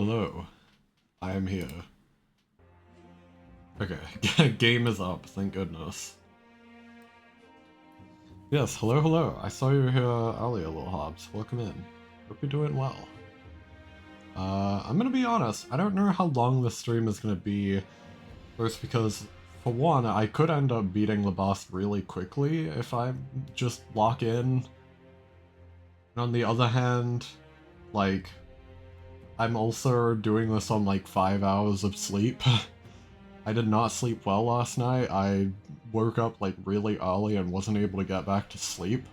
Hello, I am here. Okay, game is up, thank goodness. Yes, hello. I saw you here earlier, little Hobbs. Welcome in. Hope you're doing well. I'm gonna be honest, I don't know how long this stream is gonna be. First because, for one, I could end up beating the boss really quickly if I just lock in. And on the other hand, like, I'm also doing this on like 5 hours of sleep. I did not sleep well last night. I woke up like really early and wasn't able to get back to sleep.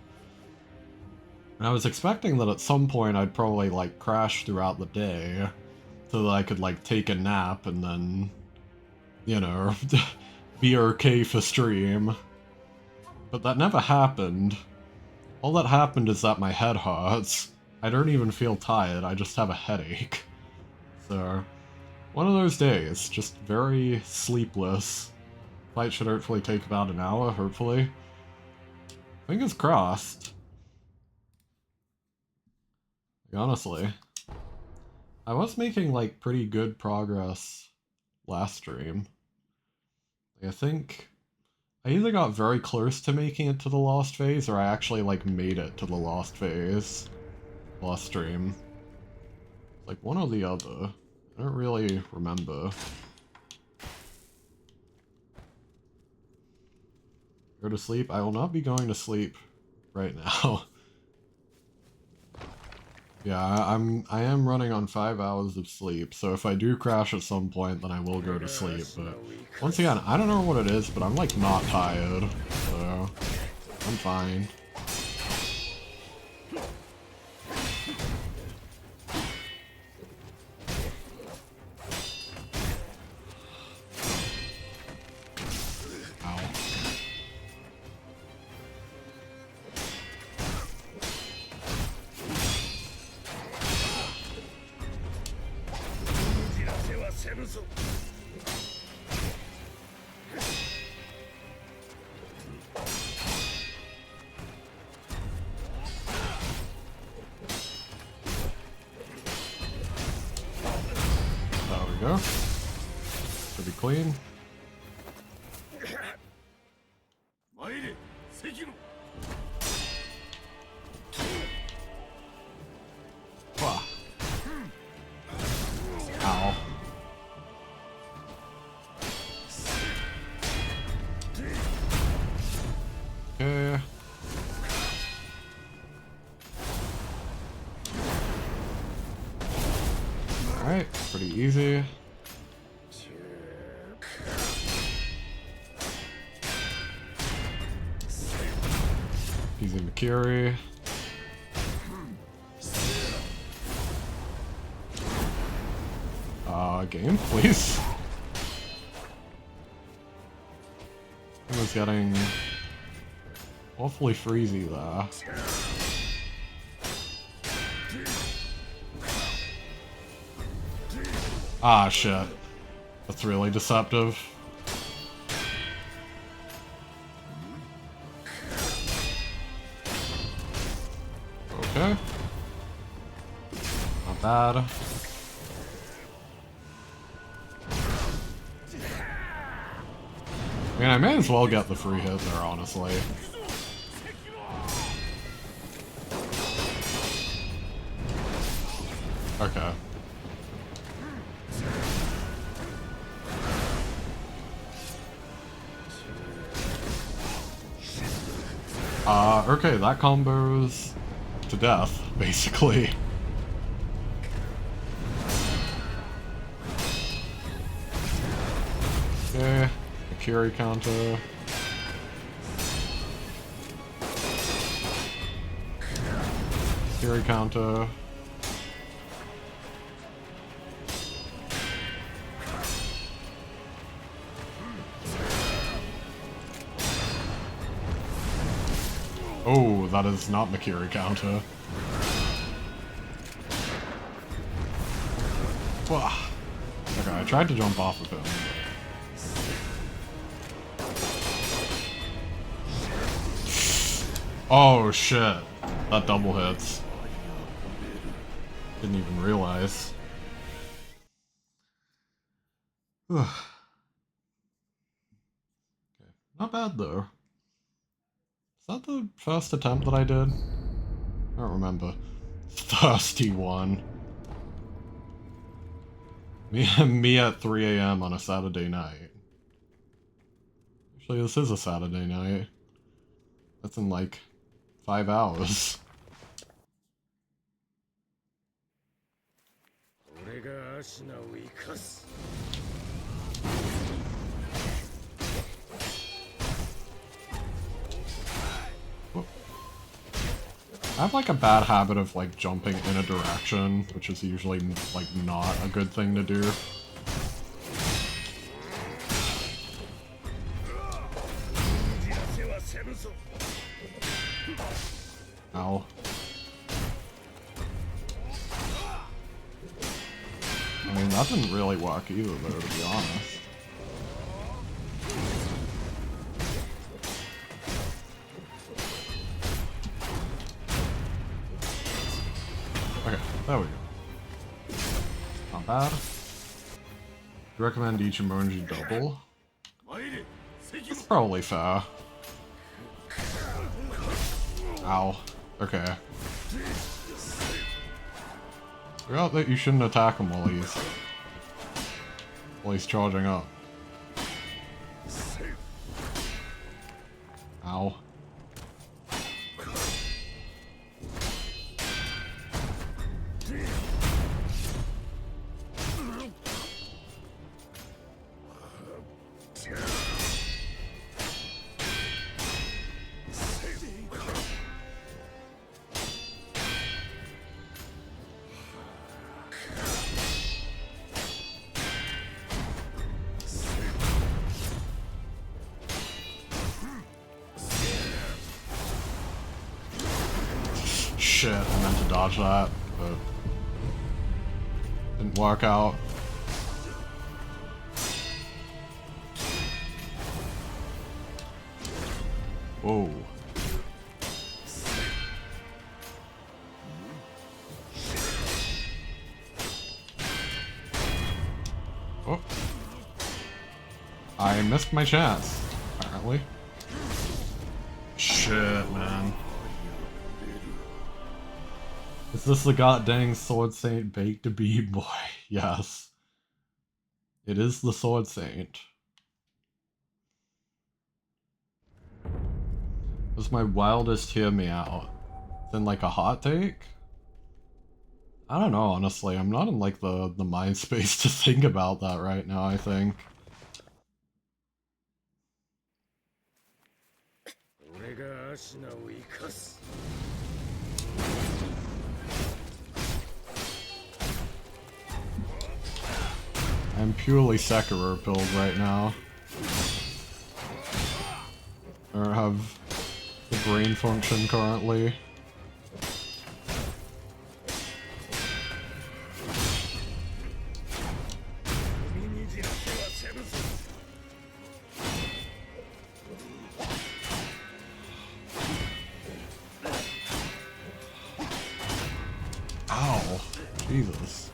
And I was expecting that at some point I'd probably like crash throughout the day so that I could like take a nap and then, you know, be okay for stream. But that never happened. All that happened is that my head hurts. I don't even feel tired, I just have a headache. So, one of those days, just very sleepless. Fight should hopefully take about an hour, hopefully. Fingers crossed. Honestly. I was making, like, pretty good progress last stream. I think I either got very close to making it to the lost phase, or I actually, like, made it to the lost phase last stream. Like, one or the other. I don't really remember. Go to sleep? I will not be going to sleep right now. Yeah, I am running on 5 hours of sleep, so if I do crash at some point, then I will go to sleep, but once again, I don't know what it is, but I'm like not tired, so I'm fine. Go. Should be clean. Wow. Ow. Okay. Alright, pretty easy. Easy Makiri. Game, please. I was getting awfully freezy there. Ah, shit. That's really deceptive. Okay. Not bad. I mean, I may as well get the free hit there, honestly. Okay. Okay, that combos to death, basically. Okay, Akiri counter. Akiri counter. Oh, that is not Makiri counter. Okay, I tried to jump off of him. Oh shit, that double hits. Didn't even realize. Okay. Not bad though. Is that the first attempt that I did? I don't remember. Thirsty one. Me at 3 a.m. on a Saturday night. Actually, this is a Saturday night. That's in like 5 hours. I have like a bad habit of like jumping in a direction, which is usually like not a good thing to do. Ow. I mean, that didn't really work either though, to be honest. Okay, there we go. Not bad. Recommend each emoji double. That's probably fair. Ow. Okay. Forgot that you shouldn't attack him while he's charging up. Ow. Shit, I meant to dodge that, but didn't work out. Whoa. Oh. I missed my chance, apparently. Shit, man. Is this the goddamn Sword Saint baked bead boy? Yes. It is the Sword Saint. This is my wildest hear me out. Then like a hot take? I don't know, honestly. I'm not in like the mind space to think about that right now, I think. I'm purely Sekiro build right now. I don't have the brain function currently. Ow. Jesus.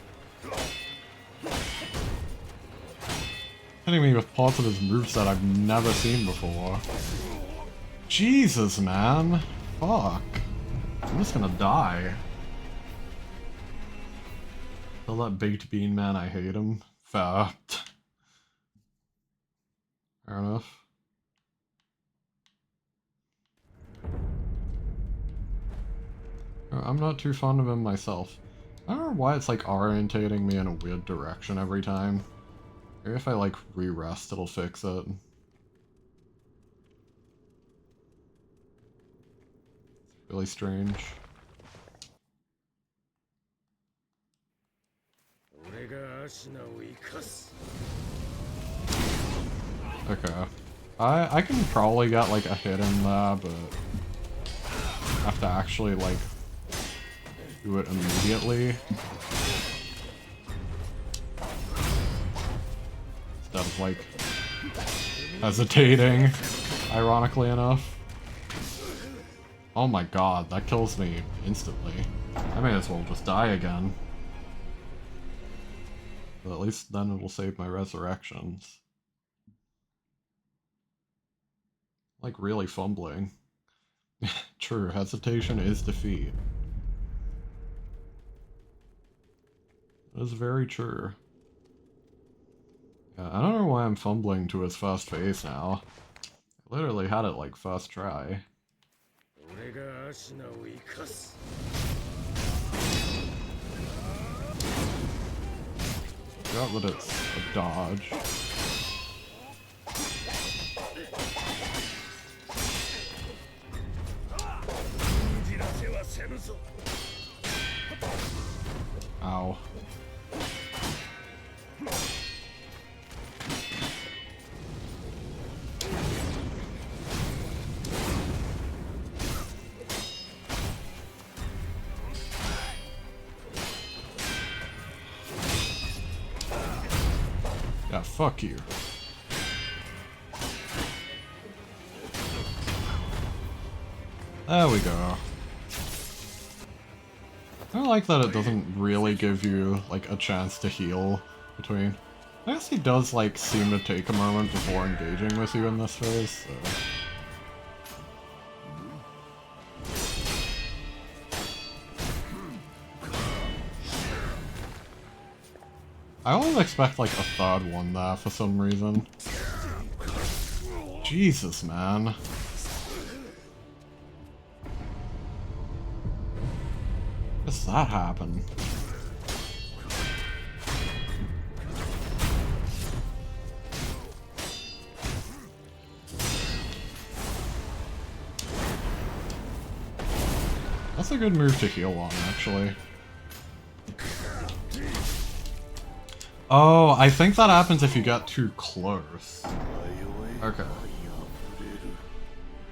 Hitting me with parts of his moveset I've never seen before. Jesus, man. Fuck. I'm just gonna die. Tell that baked bean man I hate him. Fair. Fair enough. I'm not too fond of him myself. I don't know why it's like orientating me in a weird direction every time. Maybe if I like re-rest it'll fix it. It's really strange. Okay. I can probably get like a hit in there, but I have to actually like do it immediately. Instead of like hesitating, ironically enough. Oh my god, that kills me instantly. I may as well just die again. But at least then it'll save my resurrections. Like, really fumbling. True, hesitation is defeat. That is very true. Yeah, I don't know why I'm fumbling to his fast pace now. I literally had it like first try. Forgot that it's a dodge. Ow. Yeah, fuck you. There we go. I like that it doesn't really give you, like, a chance to heal between. I guess he does, like, seem to take a moment before engaging with you in this phase, so... I always expect, like, a third one there for some reason. Jesus, man. How does that happen? That's a good move to heal on, actually. Oh, I think that happens if you get too close. Okay.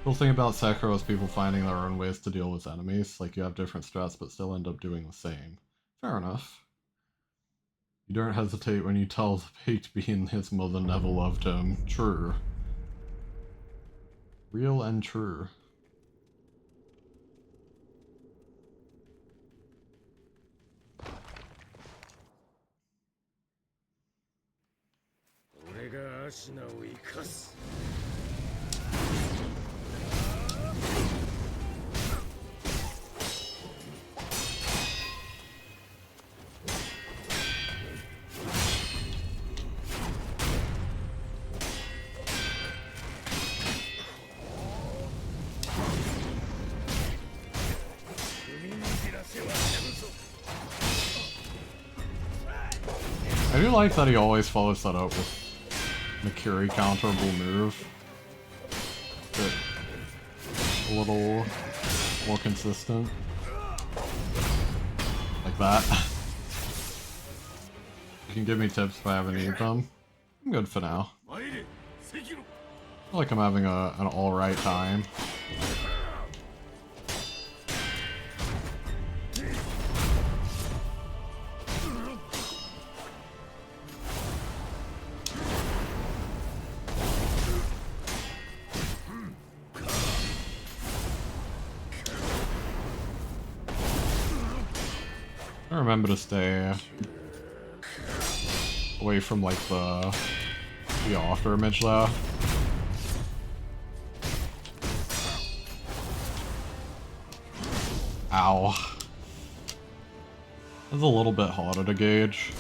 Cool thing about Sekiro is people finding their own ways to deal with enemies. Like, you have different strats but still end up doing the same. Fair enough. You don't hesitate when you tell the baked bean his mother never loved him. True. Real and true. I do like that he always follows that up with Mikiri counterable move. But a little more consistent. Like that. You can give me tips if I ever need them. I'm good for now. I feel like I'm having an alright time. I remember to stay away from like the after image there. Ow. That's a little bit harder to gauge.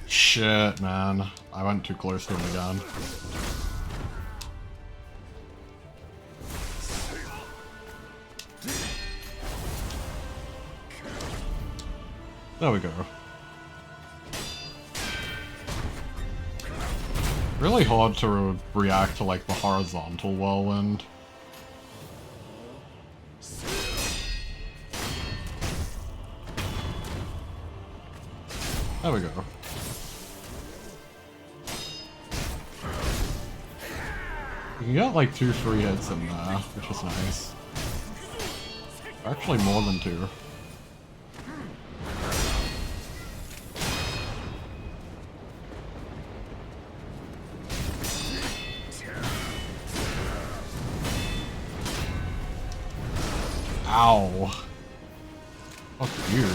Shit, man. I went too close to him again. There we go. Really hard to react to like the horizontal whirlwind. There we go. You can get like 2 free hits in there, which is nice. Actually more than 2. Ow. Fuck you.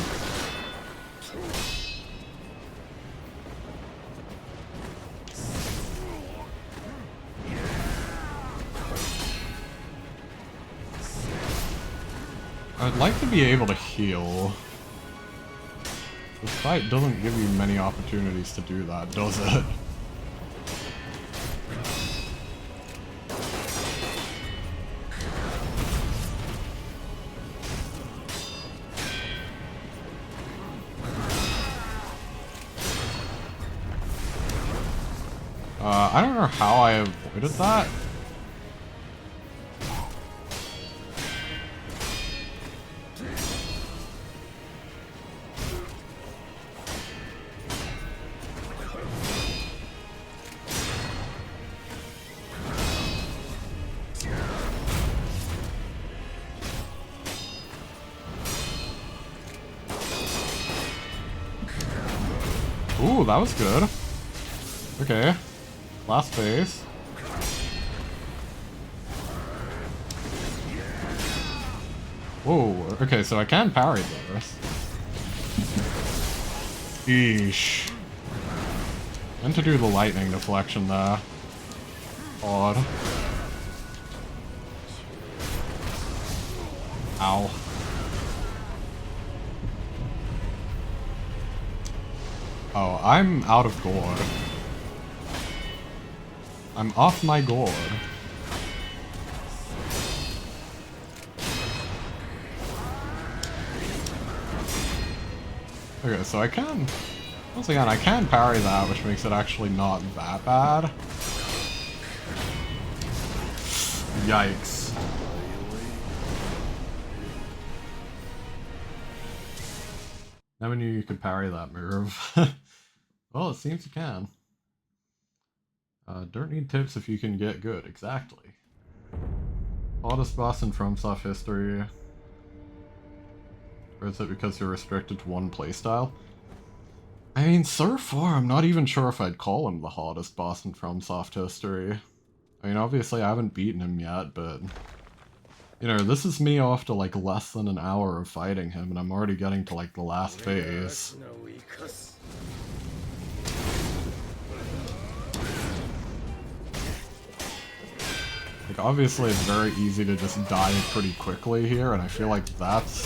I'd like to be able to heal. This fight doesn't give you many opportunities to do that, does it? I don't know how I avoided that. Ooh, that was good. Okay. Last phase. Whoa, okay, so I can parry this. Eesh. Meant to do the lightning deflection there. Odd. Ow. Oh, I'm out of gourd. I'm off my gourd. Okay, so I can... Once again, I can parry that, which makes it actually not that bad. Yikes. Never knew you could parry that move. Well, it seems you can. Don't need tips if you can get good. Exactly. Hardest boss in FromSoft history. Or is it because you're restricted to one playstyle? I mean, so far, I'm not even sure if I'd call him the hardest boss in FromSoft history. I mean, obviously I haven't beaten him yet, but... You know, this is me after like less than an hour of fighting him, and I'm already getting to like the last phase. Like, obviously it's very easy to just die pretty quickly here, and I feel like that's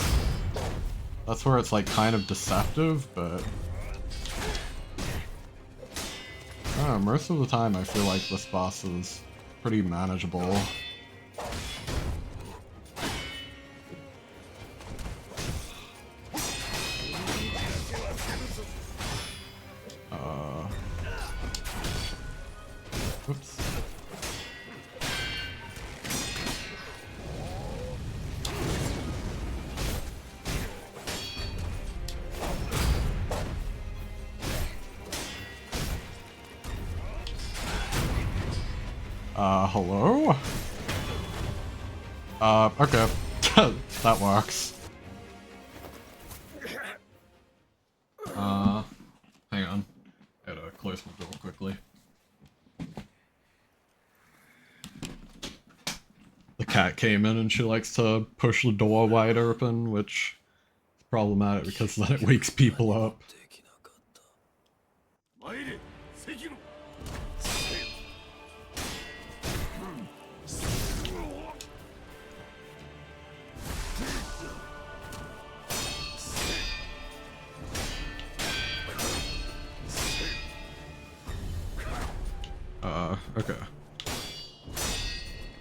where it's like kind of deceptive, but... I don't know, most of the time I feel like this boss is pretty manageable. Oops. Hello? Okay. That works. Hang on. I gotta close my door quickly. The cat came in and she likes to push the door wide open, which is problematic because then it wakes people up. Okay. I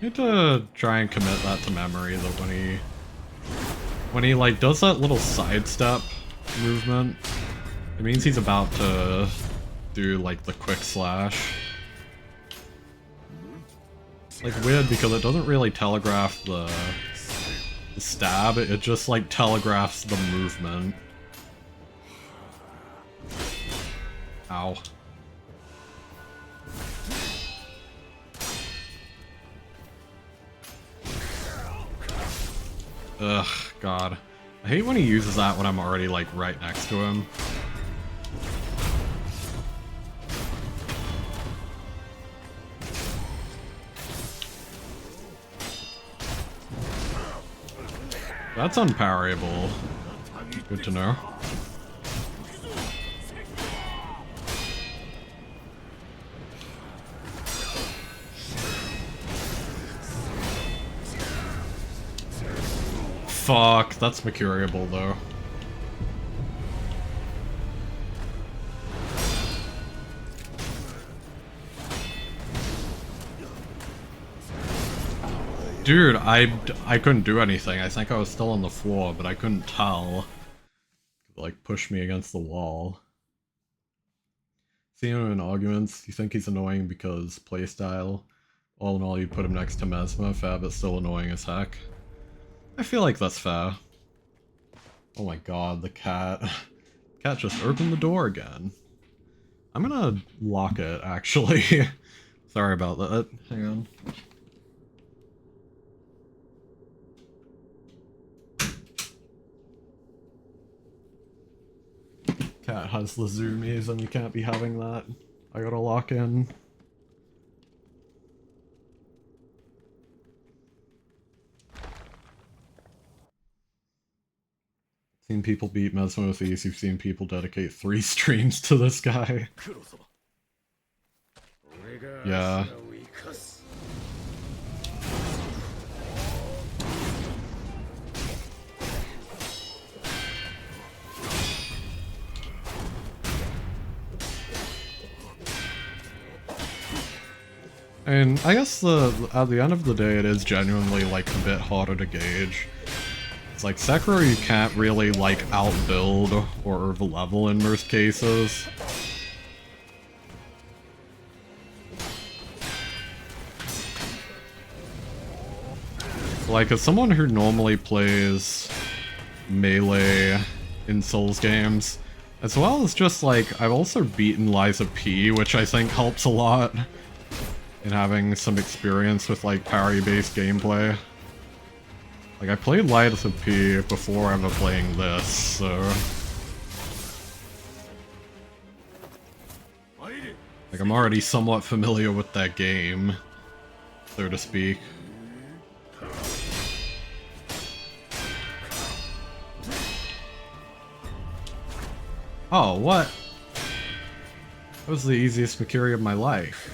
need to try and commit that to memory, that when he like does that little sidestep movement, it means he's about to do like the quick slash. It's like weird because it doesn't really telegraph the stab, it just like telegraphs the movement. Ow. Ugh, God. I hate when he uses that when I'm already, like, right next to him. That's unparryable. Good to know. Fuck, that's mercuriable though. Dude, I couldn't do anything. I think I was still on the floor, but I couldn't tell. Like, push me against the wall. Seeing him in arguments, you think he's annoying because playstyle. All in all, you put him next to Mesmer, fair but still annoying as heck. I feel like that's fair. Oh my god, the cat. Cat just opened the door again. I'm gonna lock it, actually. Sorry about that. Hang on. Cat has the zoomies and we can't be having that. I gotta lock in. Seen people beat Mesmer with these, you've seen people dedicate 3 streams to this guy. Yeah. And I guess at the end of the day it is genuinely like a bit harder to gauge. It's like Sekiro you can't really like outbuild or overlevel in most cases. Like as someone who normally plays melee in Souls games, as well as just like I've also beaten Liza P, which I think helps a lot. And having some experience with like parry-based gameplay. Like I played Liza P before ever playing this, so... Like I'm already somewhat familiar with that game, so to speak. Oh, what? That was the easiest Makiri of my life.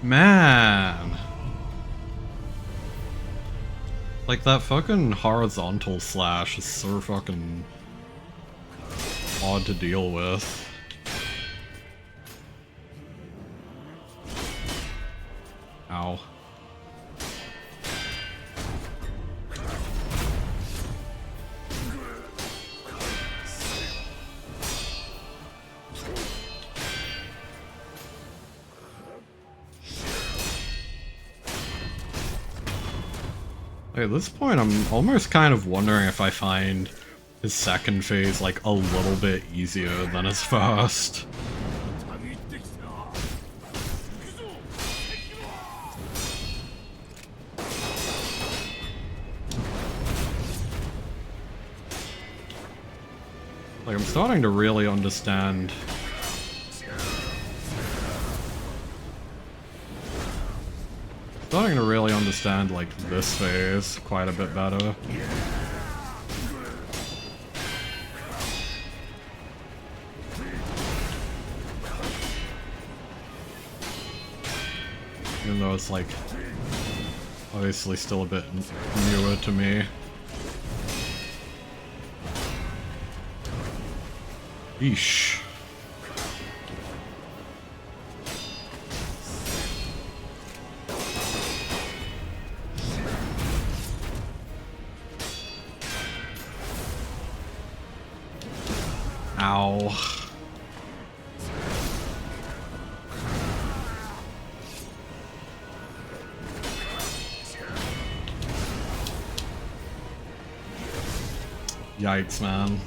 Man! Like that fucking horizontal slash is so fucking odd to deal with. Ow. At this point, I'm almost kind of wondering if I find his second phase like a little bit easier than his first. Like, I'm starting to really understand. Starting to really understand, like, this phase quite a bit better. Even though it's, like, obviously still a bit newer to me. Yeesh. Ow. Yikes, man.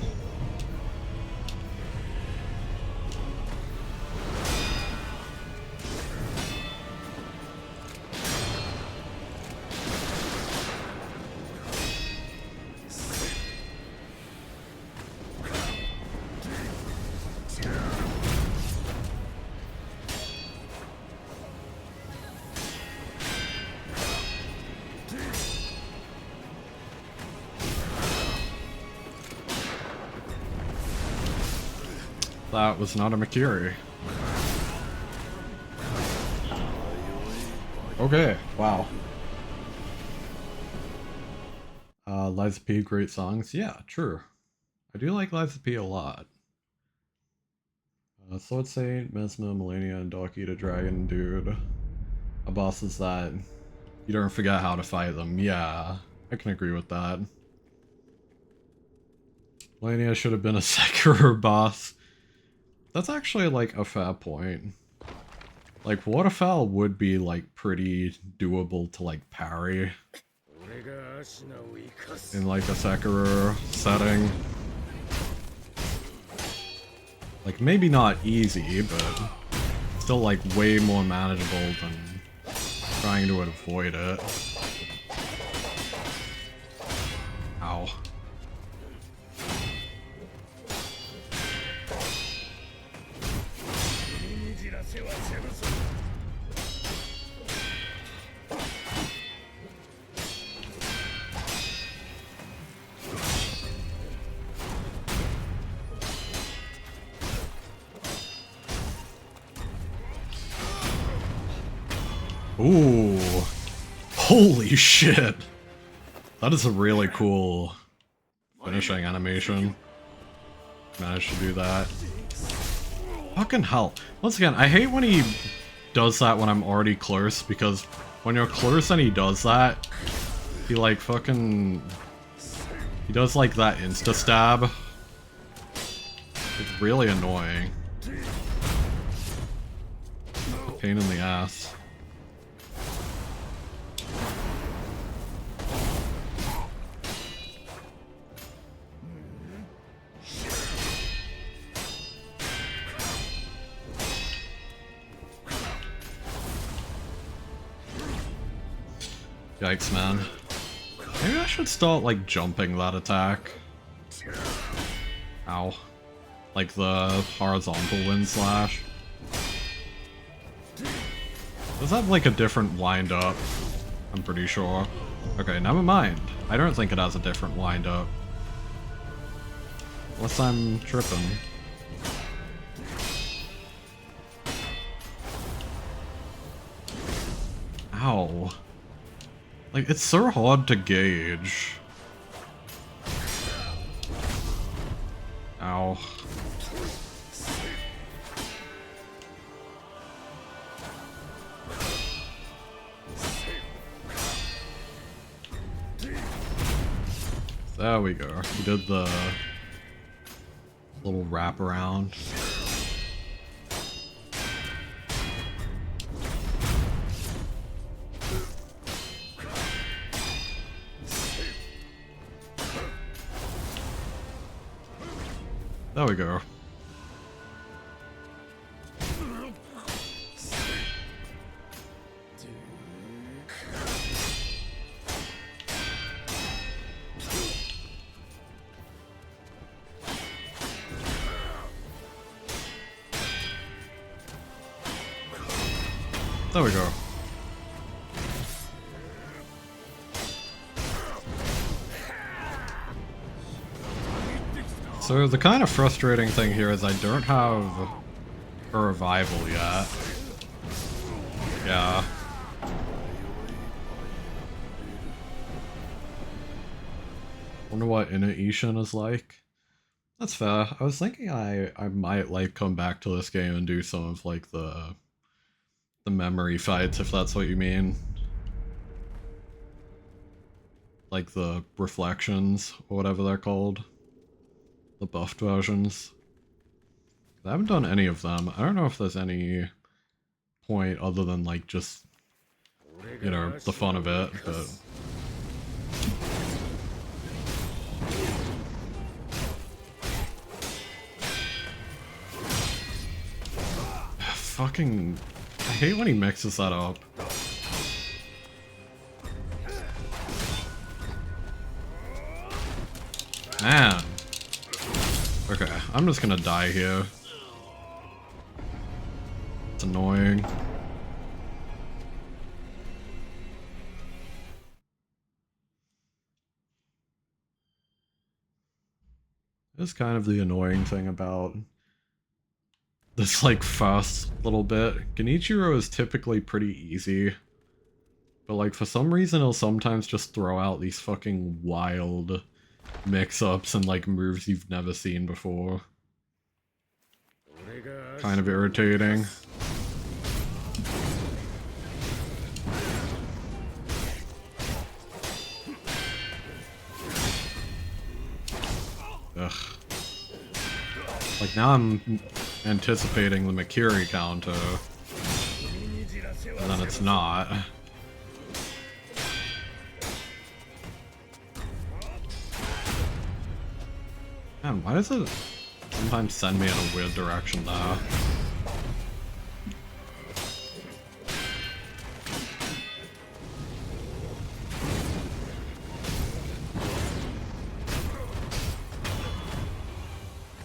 That was not a Makiri. Okay, wow. Liza P, great songs. Yeah, true. I do like Liza P a lot. Sword Saint, Mesma, Melania, and Doki the Dragon, dude. A bosses that you don't forget how to fight them. Yeah, I can agree with that. Melania should have been a Sekiro boss. That's actually like a fair point. Like, Waterfowl would be like pretty doable to like parry in like a Sekiro setting. Like, maybe not easy, but still like way more manageable than trying to avoid it. Ow. Ooh. Holy shit. That is a really cool finishing animation. Managed to do that. Fucking hell. Once again, I hate when he does that when I'm already close, because when you're close and he does that, he like fucking... He does like that insta-stab. It's really annoying. A pain in the ass. Yikes, man. Maybe I should start, like, jumping that attack. Ow. Like the horizontal wind slash. Does that have, like, a different wind-up? I'm pretty sure. Okay, never mind. I don't think it has a different wind-up. Unless I'm tripping. Ow. Like, it's so hard to gauge. Ow. There we go. We did the little wrap around. There we go. There we go. So the kind of frustrating thing here is I don't have a revival yet. Yeah. Wonder what Inner Ishin is like. That's fair. I was thinking I might like come back to this game and do some of like the memory fights, if that's what you mean. Like the reflections, or whatever they're called. The buffed versions. I haven't done any of them. I don't know if there's any point other than like just, you know, the fun of it, but... fucking... I hate when he mixes that up. Man. Okay, I'm just gonna die here. It's annoying. It's kind of the annoying thing about this, like, first little bit. Genichiro is typically pretty easy. But, like, for some reason he'll sometimes just throw out these fucking wild mix-ups and, like, moves you've never seen before. Kind of irritating. Ugh. Like, now I'm anticipating the Makiri counter, and then it's not. Man, why does it sometimes send me in a weird direction now?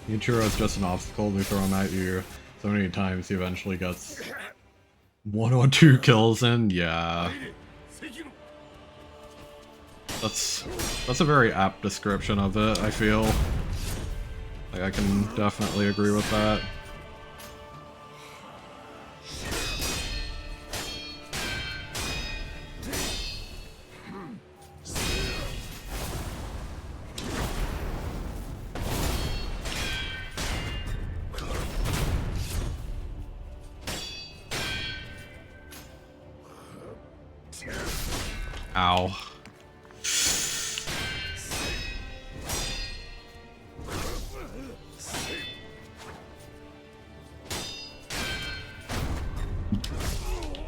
Ichiro is just an obstacle. They throw him at you so many times he eventually gets 1 or 2 kills in. Yeah. That's a very apt description of it, I feel. Like, I can definitely agree with that. Ow.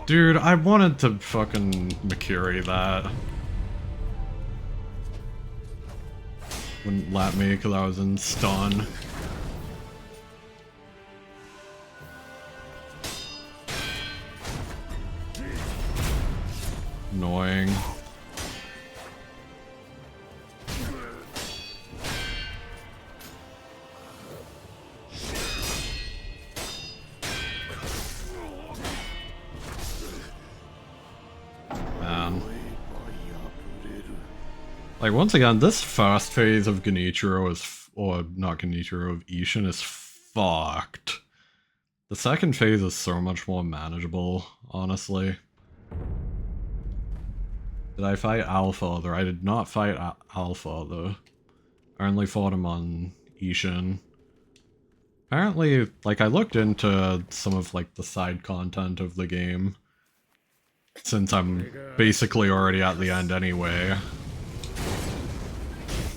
Dude, I wanted to fucking Makiri that. Wouldn't let me because I was in stun. Annoying. Man. Like, once again, this first phase of Genichiro is, or not Genichiro, of Ishin is fucked. The second phase is so much more manageable, honestly. Did I fight Alpha? I did not fight Alpha, though. I only fought him on Ishin. Apparently, like, I looked into some of, like, the side content of the game. Since I'm basically already at the end anyway.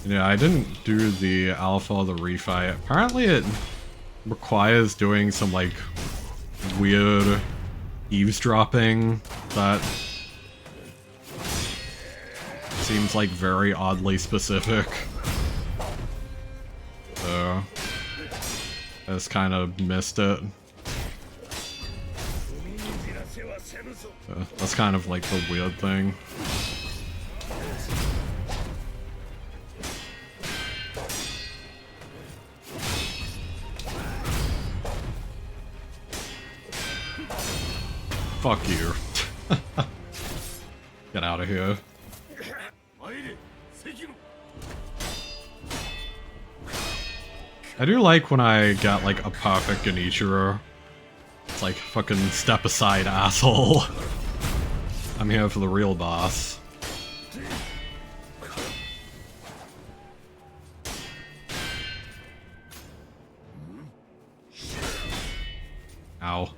Yeah, I didn't do the Alpha, the refight. Apparently it requires doing some, like, weird eavesdropping that seems, like, very oddly specific. So I just kind of missed it. That's kind of like the weird thing. Fuck you. Get out of here. I do like when I got like a perfect Genichiro. It's like, fucking step aside, asshole. I'm here for the real boss. Ow.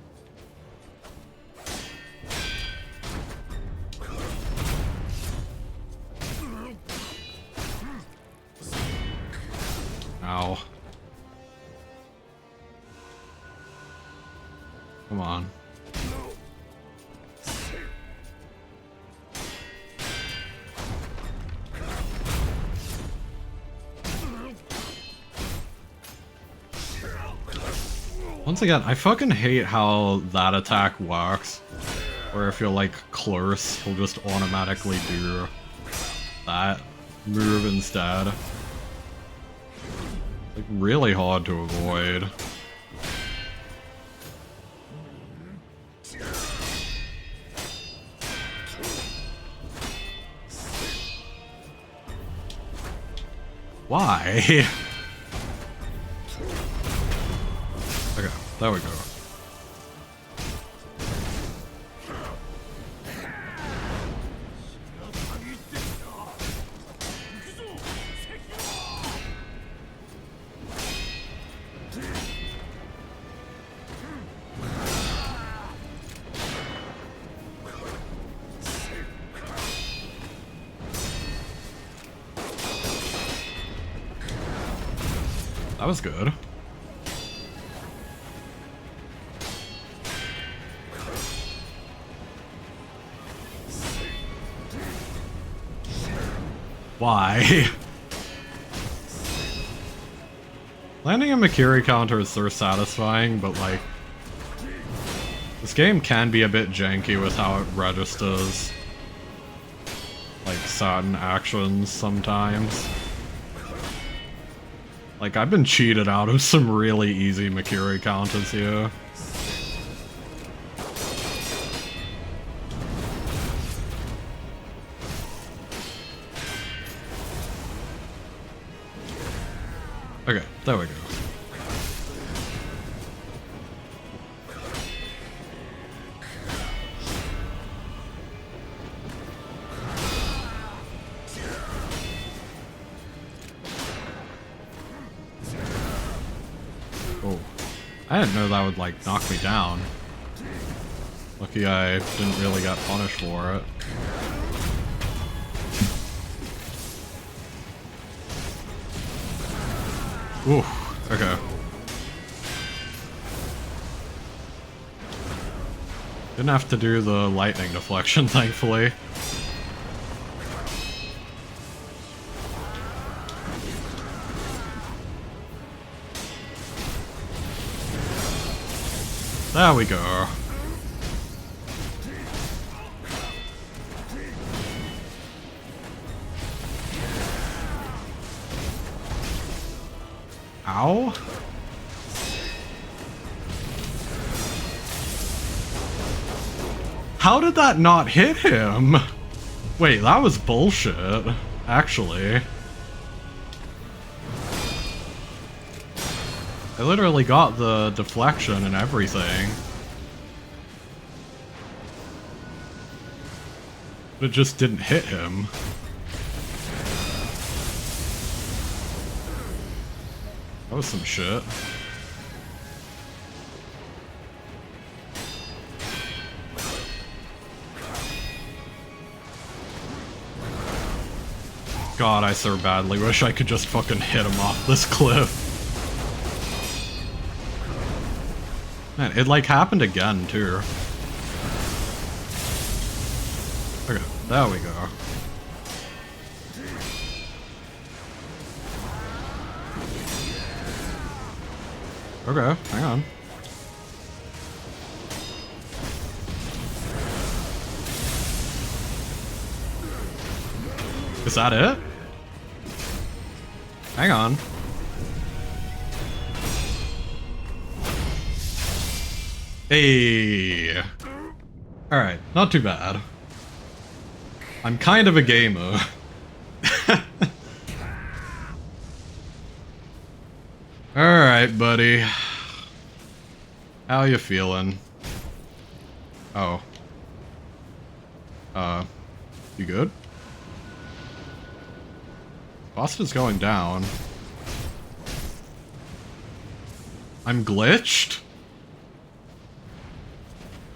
Ow. Come on. Once again, I fucking hate how that attack works. Where if you're like close, he'll just automatically do that move instead. Like really hard to avoid. Why? Okay, there we go. That was good. Why? Landing a Makiri counter is so satisfying, but like... this game can be a bit janky with how it registers like certain actions sometimes. Like, I've been cheated out of some really easy Makiri counters here. Okay, there we go. Oh, I didn't know that would, like, knock me down. Lucky I didn't really get punished for it. Ooh, okay. Didn't have to do the lightning deflection, thankfully. There we go. Ow? How did that not hit him? Wait, that was bullshit, actually. I literally got the deflection and everything. But it just didn't hit him. That was some shit. God, I so badly wish I could just fucking hit him off this cliff. Man, it like happened again too. Okay, there we go. Okay, hang on. Is that it? Hang on. Hey. Alright, not too bad. I'm kind of a gamer. Alright, buddy. How you feeling? Oh. You good? Boston's going down. I'm glitched?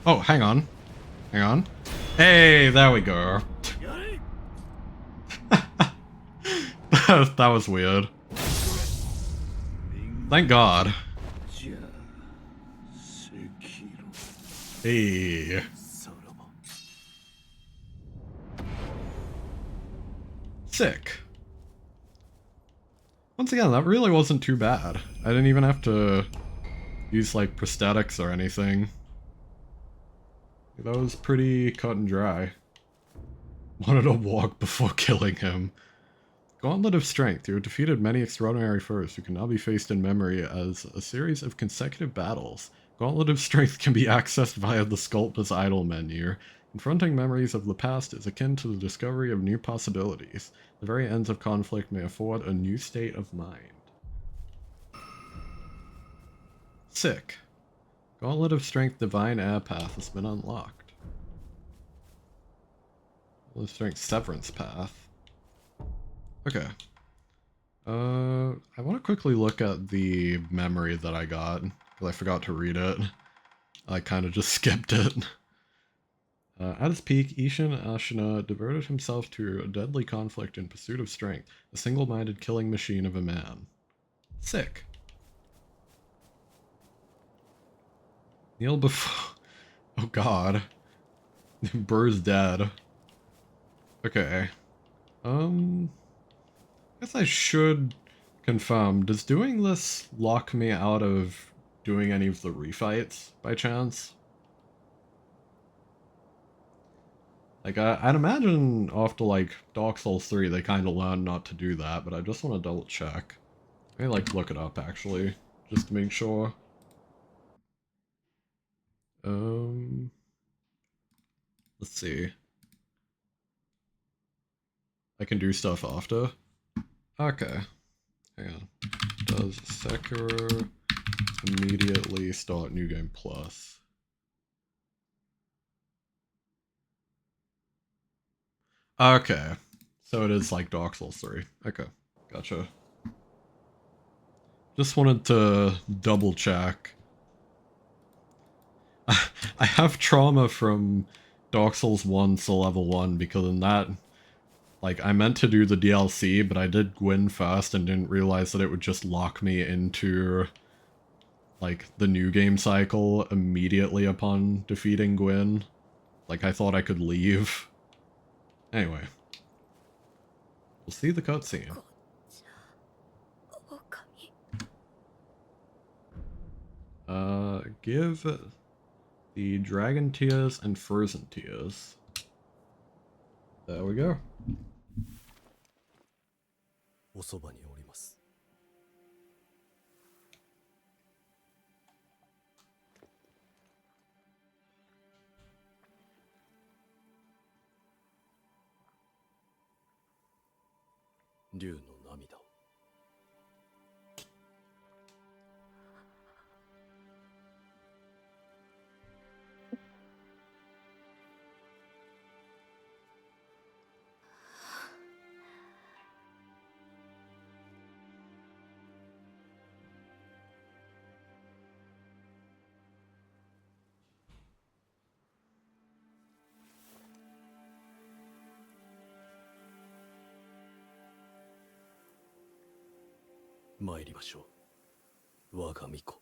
Oh, hang on. Hang on. Hey, there we go. That was weird. Thank God. Hey. Sick. Once again, that really wasn't too bad. I didn't even have to use like prosthetics or anything. That was pretty cut and dry. Wanted to walk before killing him. Gauntlet of Strength. You have defeated many extraordinary foes who can now be faced in memory as a series of consecutive battles. Gauntlet of Strength can be accessed via the Sculptor's Idol menu. Confronting memories of the past is akin to the discovery of new possibilities. The very ends of conflict may afford a new state of mind. Sick. Gauntlet of Strength Divine Air Path has been unlocked. Gauntlet of Strength Severance Path. Okay. I want to quickly look at the memory that I got, because I forgot to read it. I kind of just skipped it. At its peak, Ishin Ashina devoted himself to a deadly conflict in pursuit of strength, a single-minded killing machine of a man. Sick. Kneel before... Oh god. Burr's dead. Okay. Guess I should confirm. Does doing this lock me out of doing any of the refights by chance? Like, I'd imagine after, like, Dark Souls 3, they kind of learned not to do that, but I just want to double check. Maybe, like, look it up, actually, just to make sure. Let's see. I can do stuff after. Okay. Hang on. Does Sekiro immediately start New Game Plus? Okay. So it is like Dark Souls 3. Okay. Gotcha. Just wanted to double check. I have trauma from Dark Souls 1 to level 1 because in that, like, I meant to do the DLC, but I did Gwyn first and didn't realize that it would just lock me into, like, the new game cycle immediately upon defeating Gwyn. Like, I thought I could leave. Anyway. We'll see the cutscene. Give the Dragon Tears and Frozen Tears. There we go. おそばにおります。竜の涙を。参りましょう。我が巫女。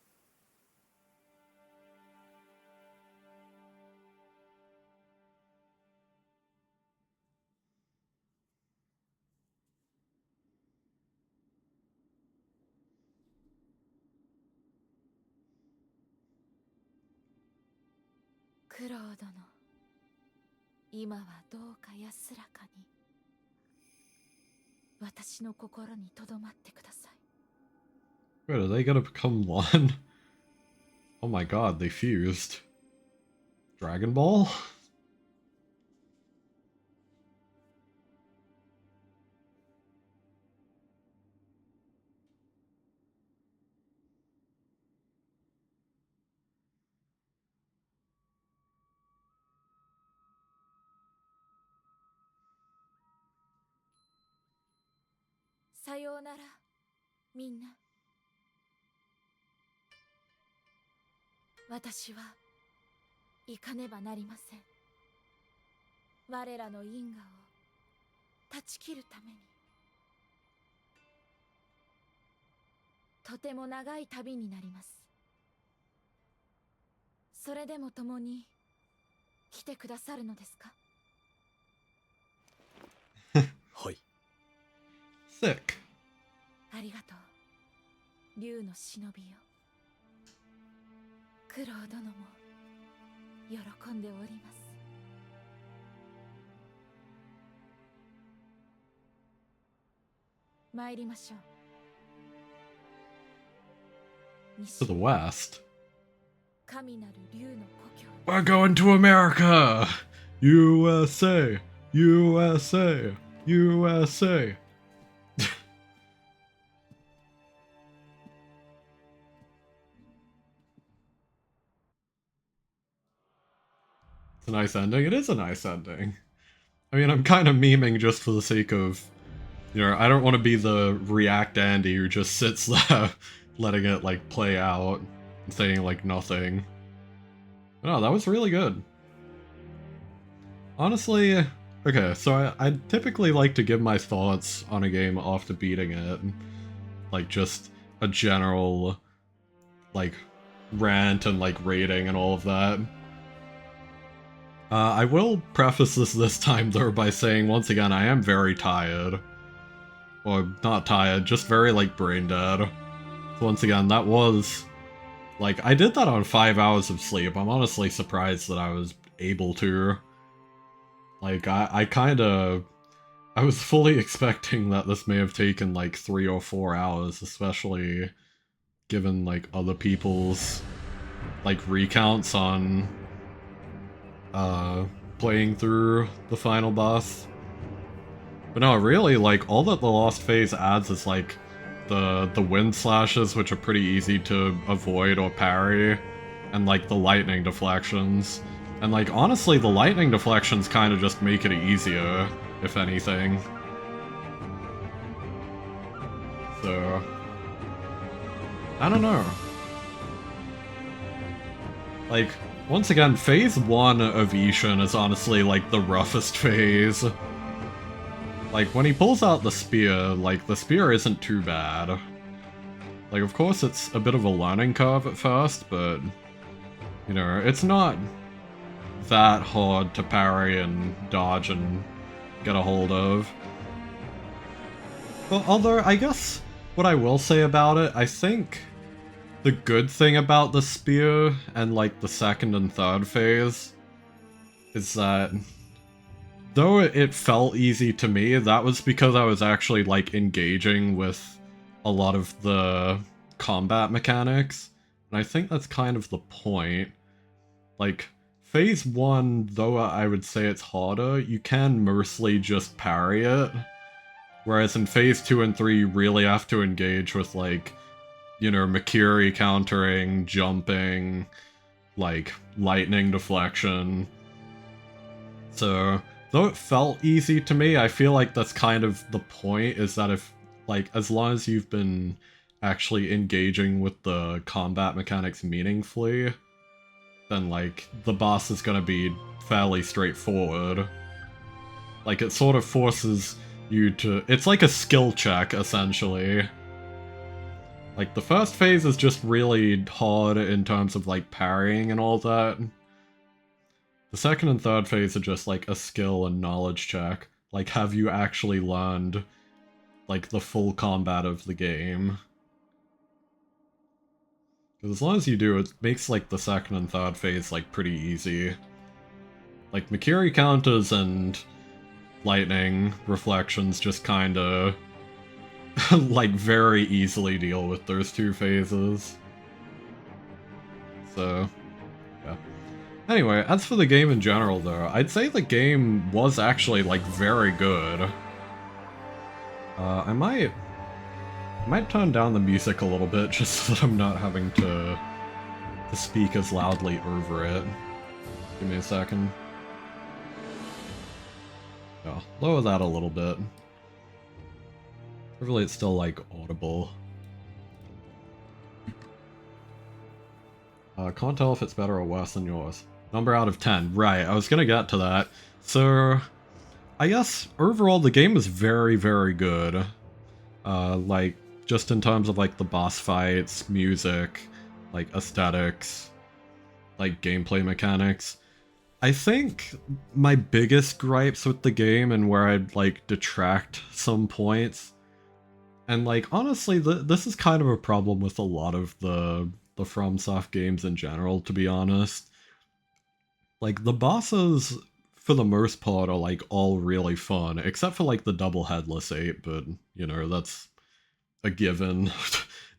九郎殿、今はどうか安らかに私の心に留まってください。 Wait, are they gonna become one? Oh my god, they fused. Dragon Ball? さようなら、みんな。私は行かねばなりません。我らの因果を断ち切るために。とても長い旅になります。それでも共に来てくださるのですか？はい。Sick. ありがとう、竜の忍びよ。九郎殿も喜んでおります。参りましょう。 To the west. 神なる竜の故郷。 We're going to America! USA! USA! USA! It's a nice ending. It is a nice ending. I mean, I'm kind of memeing just for the sake of, you know, I don't want to be the React Andy who just sits there letting it, like, play out and saying, like, nothing. But no, that was really good. Honestly, okay, so I typically like to give my thoughts on a game after beating it. Like, just a general, like, rant and, like, rating and all of that. I will preface this time, though, by saying, once again, I am very tired. Or, not tired, just very, like, brain dead. So once again, that was... Like, I did that on 5 hours of sleep. I'm honestly surprised that I was able to. Like, I kinda... I was fully expecting that this may have taken, like, 3 or 4 hours, especially given, like, other people's, like, recounts on... playing through the final boss. But no, really, like, all that the Lost Phase adds is, like, the wind slashes, which are pretty easy to avoid or parry, and, like, the lightning deflections. And, like, honestly, the lightning deflections kind of just make it easier, if anything. So... I don't know. Like, once again, Phase 1 of Ishin is honestly, like, the roughest phase. Like, when he pulls out the spear, like, the spear isn't too bad. Like, of course it's a bit of a learning curve at first, but, you know, it's not that hard to parry and dodge and get a hold of. Well, although, I guess what I will say about it, I think the good thing about the spear and, like, the second and third phase is that though it felt easy to me, that was because I was actually, like, engaging with a lot of the combat mechanics. And I think that's kind of the point. Like, Phase 1, though I would say it's harder, you can mostly just parry it. Whereas in Phase 2 and 3, you really have to engage with, like, you know, Makiri countering, jumping, like, lightning deflection. So, though it felt easy to me, I feel like that's kind of the point, is that if, like, as long as you've been actually engaging with the combat mechanics meaningfully, then, like, the boss is gonna be fairly straightforward. Like, it sort of forces you to... It's like a skill check, essentially. Like, the first phase is just really hard in terms of, like, parrying and all that. The second and third phase are just, like, a skill and knowledge check. Like, have you actually learned, like, the full combat of the game? Because as long as you do, it makes, like, the second and third phase, like, pretty easy. Like, Makiri counters and lightning reflections just kinda, like, very easily deal with those two phases. So... Anyway, as for the game in general, though, I'd say the game was actually, like, very good. I might turn down the music a little bit, just so that I'm not having to speak as loudly over it. Give me a second. Yeah, lower that a little bit. Hopefully it's still, like, audible. Can't tell if it's better or worse than yours. Number out of 10. Right, I was gonna get to that. So, I guess, overall, the game is very, very good. Like, just in terms of, like, the boss fights, music, like, aesthetics, like, gameplay mechanics. I think my biggest gripes with the game, and where I'd, like, detract some points, and, like, honestly, this is kind of a problem with a lot of the the FromSoft games in general, to be honest. Like, the bosses, for the most part, are, like, all really fun, except for, like, the double headless ape, but, you know, that's a given.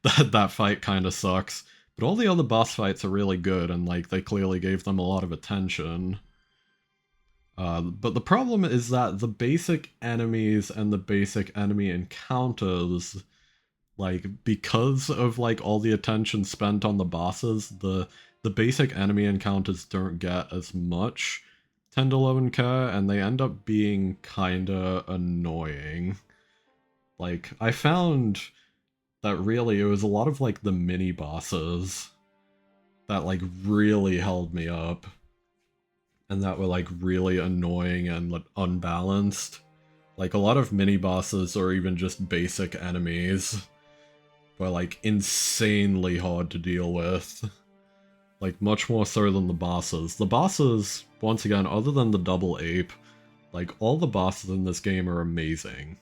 That fight kind of sucks. But all the other boss fights are really good, and, like, they clearly gave them a lot of attention. But the problem is that the basic enemies and the basic enemy encounters, like, because of, like, all the attention spent on the bosses, the basic enemy encounters don't get as much 10 to 11 care, and they end up being kinda annoying. Like, I found that really it was a lot of, like, the mini bosses that, like, really held me up, and that were, like, really annoying and, like, unbalanced. Like, a lot of mini bosses or even just basic enemies were, like, insanely hard to deal with. Like, much more so than the bosses. The bosses, once again, other than the double ape, like, all the bosses in this game are amazing.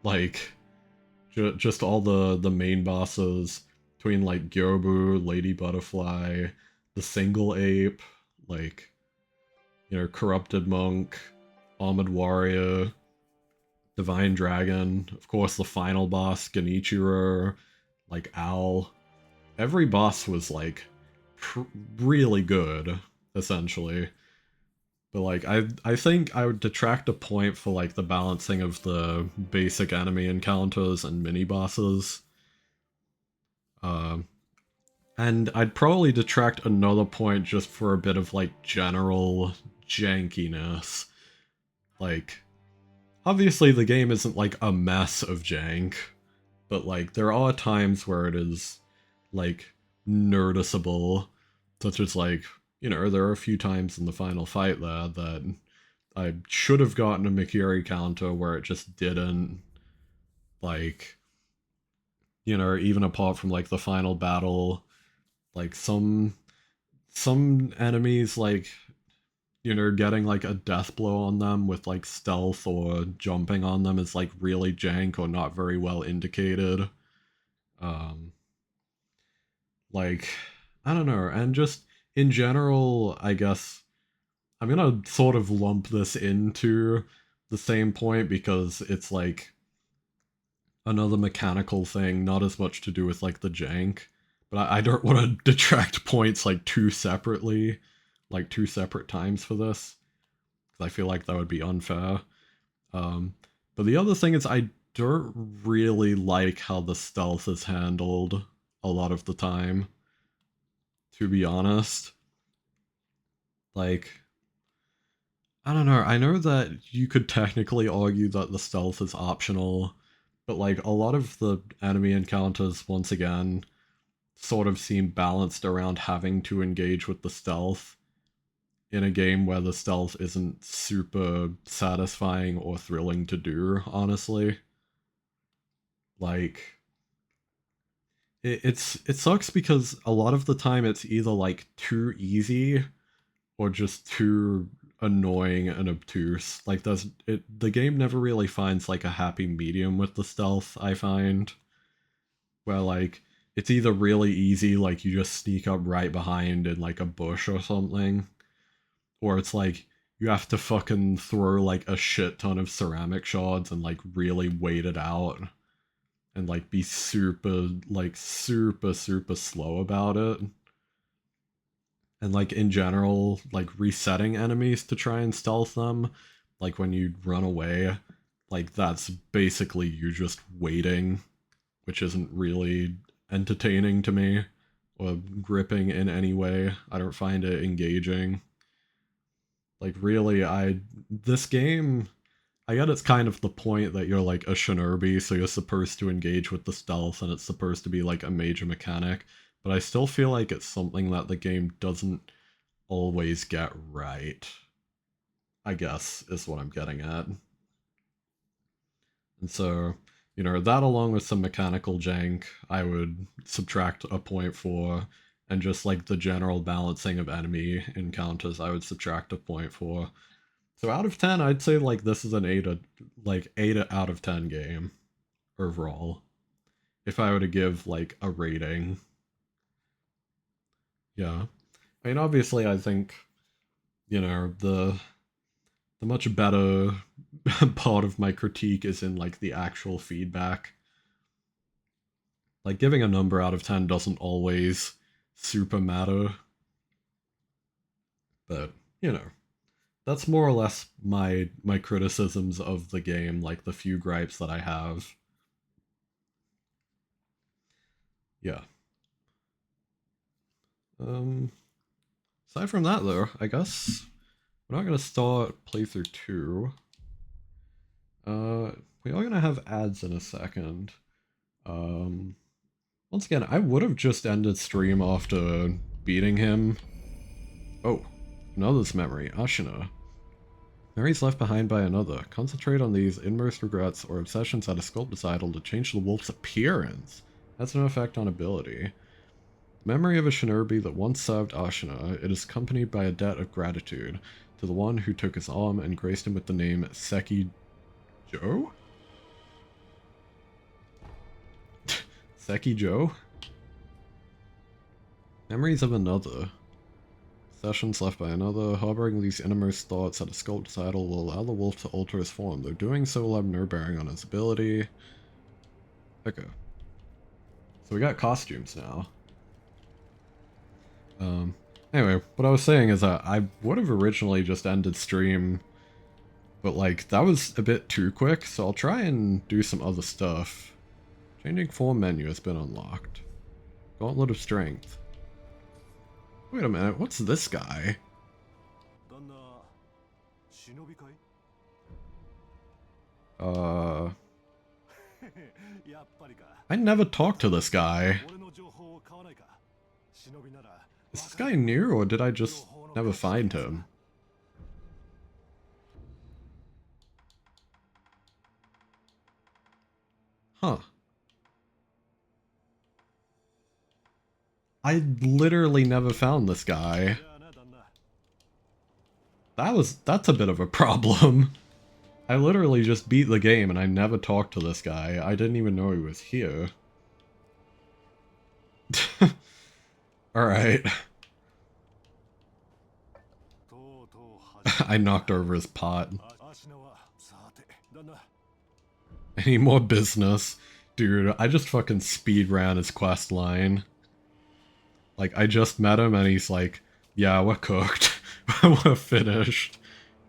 Like, just all the main bosses, between, like, Gyobu, Lady Butterfly, the single ape, like, you know, Corrupted Monk, Armored Warrior, Divine Dragon, of course the final boss, Genichiro, like, Owl. Every boss was, like, really good, essentially. But, like, I think I would detract a point for, like, the balancing of the basic enemy encounters and mini-bosses. And I'd probably detract another point just for a bit of, like, general jankiness. Like, obviously the game isn't, like, a mess of jank, but, like, there are times where it is, like, noticeable, such as, like, you know, there are a few times in the final fight there that I should have gotten a Mikiri counter where it just didn't. Like, you know, even apart from, like, the final battle, like, some enemies, like, you know, getting, like, a death blow on them with, like, stealth or jumping on them is, like, really jank or not very well indicated. Um, like, I don't know, and just in general, I guess I'm gonna sort of lump this into the same point because it's, like, another mechanical thing, not as much to do with, like, the jank. But I don't want to detract points, like, two separately, like, two separate times for this, because I feel like that would be unfair. But the other thing is I don't really like how the stealth is handled a lot of the time, to be honest. Like, I don't know, I know that you could technically argue that the stealth is optional, but, like, a lot of the enemy encounters, once again, sort of seem balanced around having to engage with the stealth in a game where the stealth isn't super satisfying or thrilling to do, honestly. Like, it sucks because a lot of the time it's either, like, too easy or just too annoying and obtuse. Like, the game never really finds, like, a happy medium with the stealth, I find, where, like, it's either really easy, like, you just sneak up right behind in, like, a bush or something, or it's like you have to fucking throw, like, a shit ton of ceramic shards and, like, really wait it out and, like, be super, like, super slow about it. And, like, in general, like, resetting enemies to try and stealth them, like, when you run away, like, that's basically you just waiting, which isn't really entertaining to me or gripping in any way. I don't find it engaging. Like, really, this game, I get it's kind of the point that you're, like, a shinobi, so you're supposed to engage with the stealth and it's supposed to be, like, a major mechanic, but I still feel like it's something that the game doesn't always get right, I guess, is what I'm getting at. And so, you know, that along with some mechanical jank, I would subtract a point for, and just, like, the general balancing of enemy encounters, I would subtract a point for. So out of 10, I'd say, like, this is an 8 out of 10 game overall. if I were to give like a rating. Yeah. I mean, obviously, I think, the much better part of my critique is in like the actual feedback. Like giving a number out of 10 doesn't always super matter, but that's more or less my criticisms of the game, like the few gripes that I have. Yeah. Um Aside from that though, I guess we're not gonna start playthrough 2. We are gonna have ads in a second. Um Once again, I would have just ended stream after beating him. Oh, another's memory, Ashina. Memories left behind by another. Concentrate on these inmost regrets or obsessions that a sculpt idol to change the wolf's appearance. Has no effect on ability. Memory of a shinobi that once served Ashina, it is accompanied by a debt of gratitude to the one who took his arm and graced him with the name Sekijo? Sekijo? Memories of another. Sessions left by another. Harboring these innermost thoughts that a sculpt's idol will allow the wolf to alter his form, though doing so will have no bearing on his ability. Okay. So we got costumes now. Anyway, what I was saying is that I would have originally just ended stream, but like, that was a bit too quick, so I'll try and do some other stuff. Changing form menu has been unlocked. Gauntlet of Strength. Wait a minute, what's this guy? I never talked to this guy. Is this guy new, or did I just never find him? Huh. I literally never found this guy. That's a bit of a problem. I literally just beat the game and I never talked to this guy. I didn't even know he was here. Alright. I knocked over his pot. Any more business? Dude, I just fucking speed ran his quest line. Like, I just met him and he's like, yeah, we're cooked. We're finished.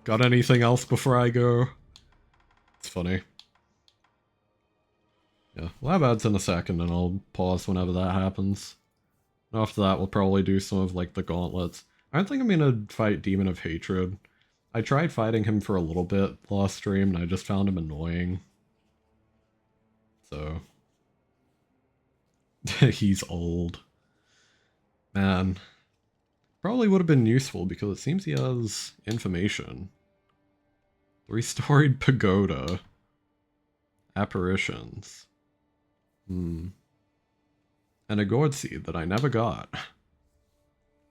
Got anything else before I go? It's funny. Yeah, we'll have ads in a second and I'll pause whenever that happens. After that, we'll probably do some of, like, the gauntlets. I don't think I'm gonna fight Demon of Hatred. I tried fighting him for a little bit last stream, and I just found him annoying. So... he's old. Man. Probably would have been useful, because it seems he has information. Three-storied pagoda. Apparitions. And a gourd seed that I never got.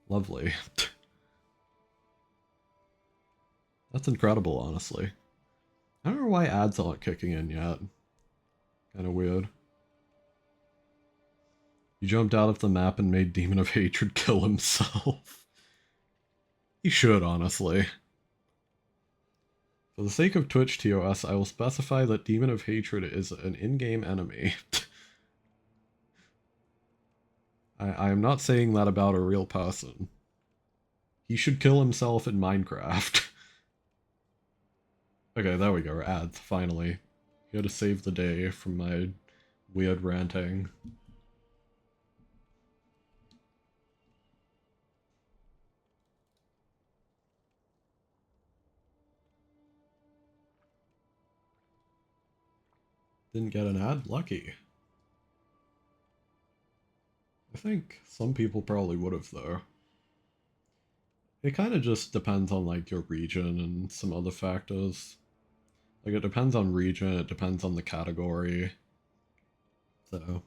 Lovely. That's incredible, honestly. I don't know why ads aren't kicking in yet. Kinda weird. He jumped out of the map and made Demon of Hatred kill himself. He should, honestly. For the sake of Twitch TOS, I will specify that Demon of Hatred is an in-game enemy. I am not saying that about a real person. He should kill himself in Minecraft. Okay, there we go, ads, finally. Here to save the day from my weird ranting. Didn't get an ad? Lucky. I think some people probably would have, though. It kind of just depends on, like, your region and some other factors. Like, it depends on region, it depends on the category. So...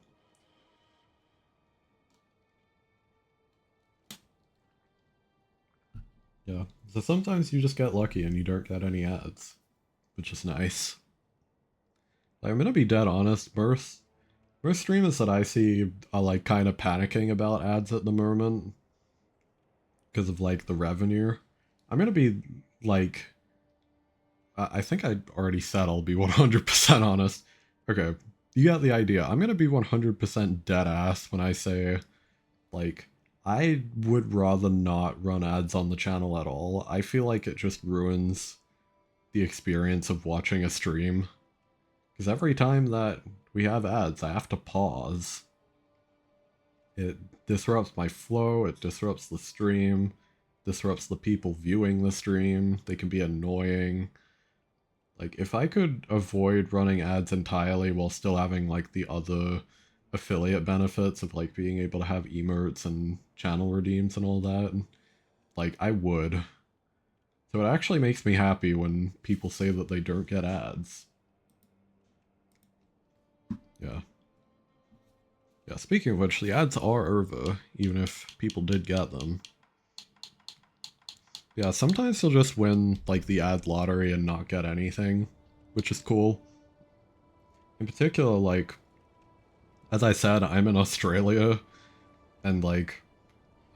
yeah. So sometimes you just get lucky and you don't get any ads. Which is nice. Like, I'm gonna be dead honest, Most streamers that I see are like kind of panicking about ads at the moment because of like the revenue. I'm gonna be like, I think I already said I'll be 100% honest. Okay, you got the idea. I'm gonna be 100% dead ass when I say, like, I would rather not run ads on the channel at all. I feel like it just ruins the experience of watching a stream. Because every time that we have ads, I have to pause. It disrupts my flow, it disrupts the stream, disrupts the people viewing the stream, they can be annoying. Like, if I could avoid running ads entirely while still having, like, the other affiliate benefits of, like, being able to have emotes and channel redeems and all that, like, I would. So it actually makes me happy when people say that they don't get ads. Yeah. Yeah, speaking of which, the ads are over, even if people did get them. Yeah, sometimes you'll just win, like, the ad lottery and not get anything, which is cool. In particular, like, as I said, I'm in Australia, and, like,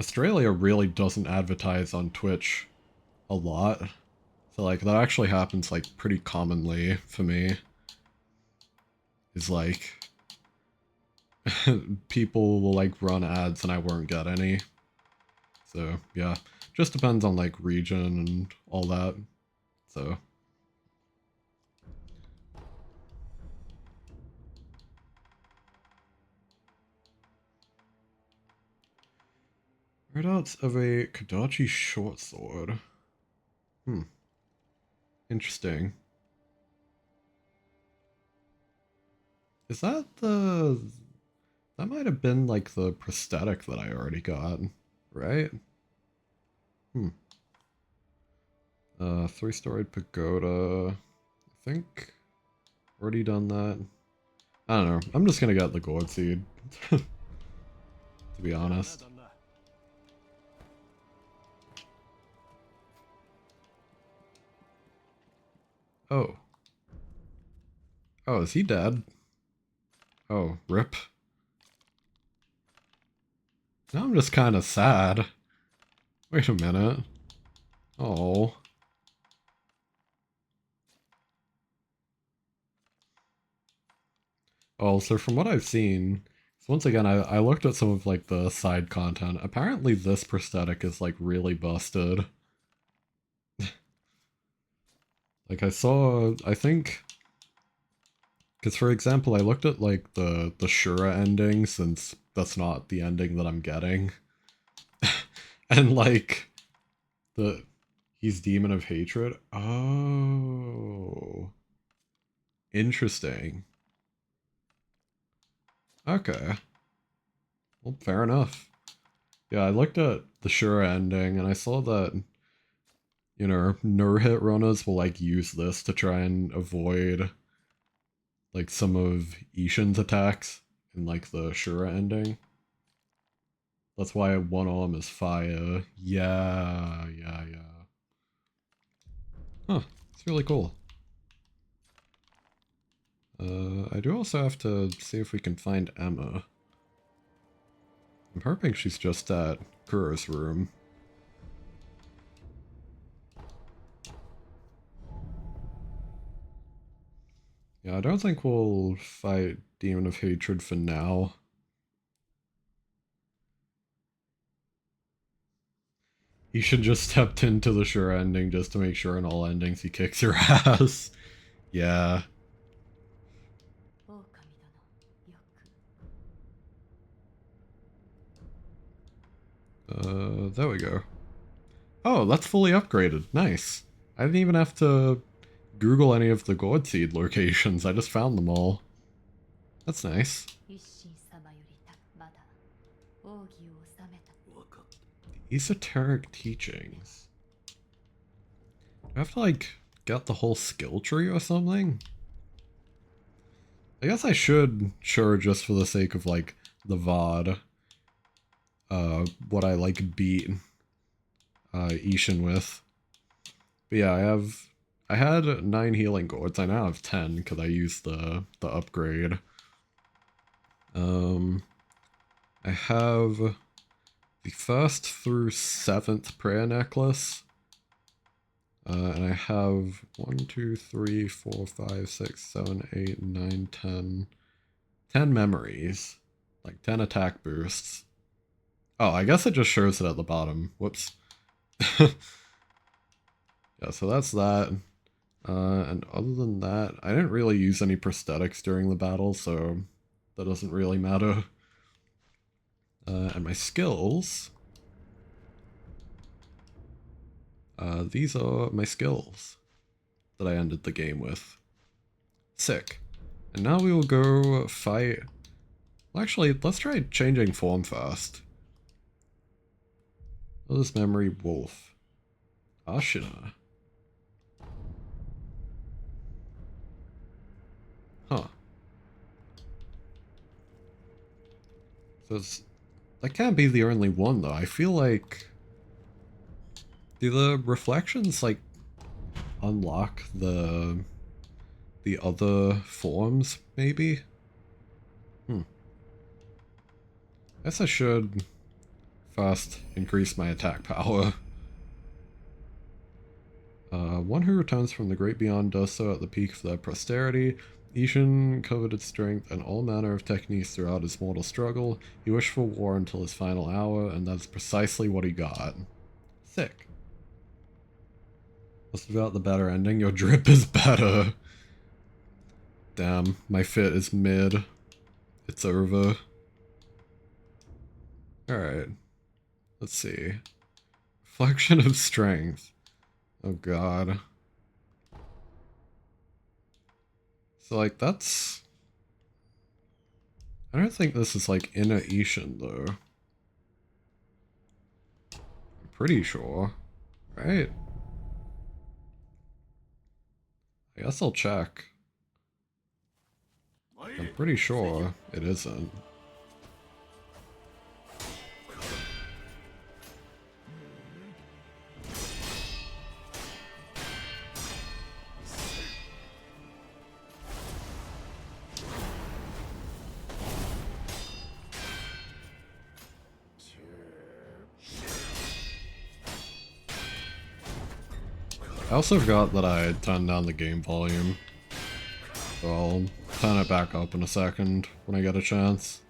Australia really doesn't advertise on Twitch a lot. So, like, that actually happens, like, pretty commonly for me. Is, like, people will, like, run ads and I won't get any. So, yeah. Just depends on, like, region and all that. So... Readouts of a Kodachi short sword. Interesting. Is that the... That might have been, like, the prosthetic that I already got, right? 3-storied pagoda. I think... Already done that. I don't know. I'm just gonna get the gourd seed. To be honest. Oh. Oh, is he dead? Oh, rip. Now I'm just kind of sad. Wait a minute. Oh. Oh, so from what I've seen, so once again, I looked at some of, like, the side content. Apparently this prosthetic is, like, really busted. Like, I saw, I think... Because, for example, I looked at, like, the Shura ending, since that's not the ending that I'm getting. And, like, he's Demon of Hatred. Oh. Interesting. Okay. Well, fair enough. Yeah, I looked at the Shura ending, and I saw that, you know, no-hit runners will, like, use this to try and avoid, like, some of Ishin's attacks in, like, the Shura ending. That's why one arm is fire. Yeah. Huh, it's really cool. I do also have to see if we can find Emma. I'm hoping she's just at Kuro's room. Yeah, I don't think we'll fight Demon of Hatred for now. He should just stepped into the sure ending just to make sure in all endings he kicks your ass. Yeah. There we go. Oh, that's fully upgraded. Nice. I didn't even have to Google any of the gourd seed locations. I just found them all. That's nice. Esoteric teachings. Do I have to, like, get the whole skill tree or something? I guess I should, sure, just for the sake of, like, the VOD. What I, like, beat Ishin with. But yeah, I had 9 healing gourds. I now have 10 because I used the upgrade. I have the 1st through 7th prayer necklace. And I have 1, 2, 3, 4, 5, 6, 7, 8, 9, 10. 10 memories. Like 10 attack boosts. Oh, I guess it just shows it at the bottom. Whoops. Yeah, so that's that. And other than that, I didn't really use any prosthetics during the battle, so that doesn't really matter. And my skills. These are my skills that I ended the game with. Sick. And now we will go fight... Well, actually, let's try changing form first. This memory wolf. Ashina. Huh. So that can't be the only one, though. I feel like... Do the reflections, like, unlock the other forms, maybe? Guess I should first increase my attack power. One who returns from the great beyond does so at the peak of their posterity. Ishin coveted strength and all manner of techniques throughout his mortal struggle. He wished for war until his final hour, and that's precisely what he got. Sick. What's about the better ending? Your drip is better. Damn, my fit is mid. It's over. Alright. Let's see. Reflection of strength. Oh god. So like that's... I don't think this is like in a Ishin though. I'm pretty sure. Right? I guess I'll check. I'm pretty sure it isn't. I also forgot that I had turned down the game volume. So I'll turn it back up in a second when I get a chance.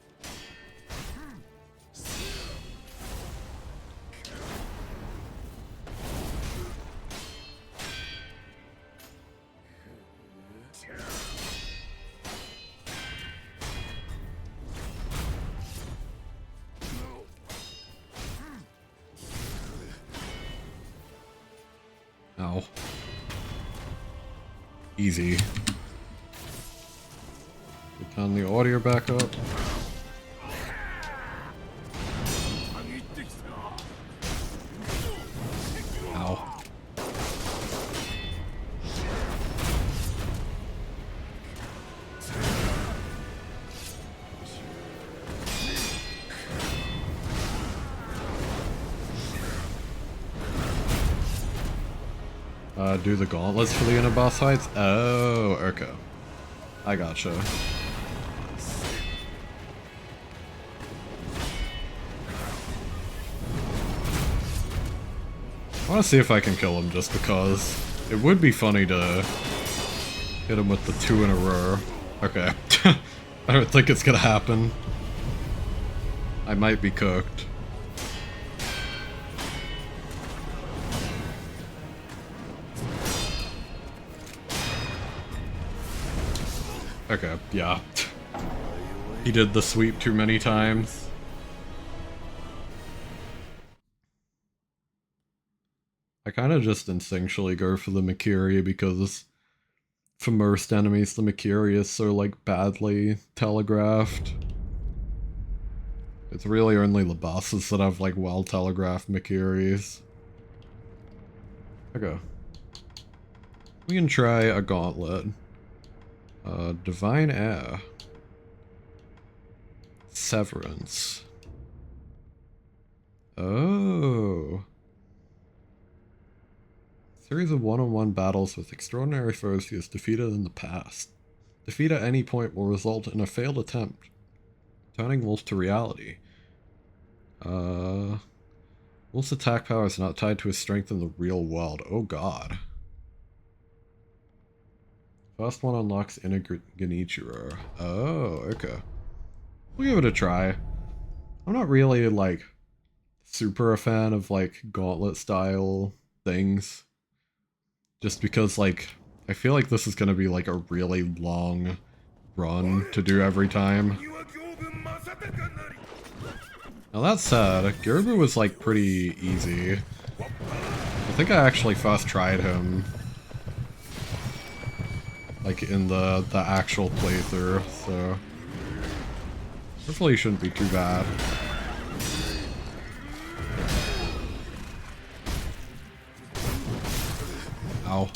Ow. Easy. Turn the audio back up. Ow. Do the gauntlets for the inner boss fights? Oh, okay. I gotcha. I want to see if I can kill him just because. It would be funny to hit him with the 2 in a row. Okay. I don't think it's gonna happen. I might be cooked. Okay, yeah. He did the sweep too many times. I kind of just instinctually go for the Makiri because for most enemies the Makiri is so like badly telegraphed. It's really only the bosses that have like well telegraphed Makiris. Okay. We can try a gauntlet. Divine Air. Severance. Oh. Series of one-on-one battles with extraordinary foes he has defeated in the past. Defeat at any point will result in a failed attempt. Turning wolf to reality. Wolf's attack power is not tied to his strength in the real world. Oh god. First one unlocks inner Genichiro. Oh, okay. We'll give it a try. I'm not really, like, super a fan of, like, gauntlet style things. Just because, like, I feel like this is gonna be, like, a really long run to do every time. Now that said, Gerbu was, like, pretty easy. I think I actually first tried him, like, in the actual playthrough, so hopefully he shouldn't be too bad. Ow.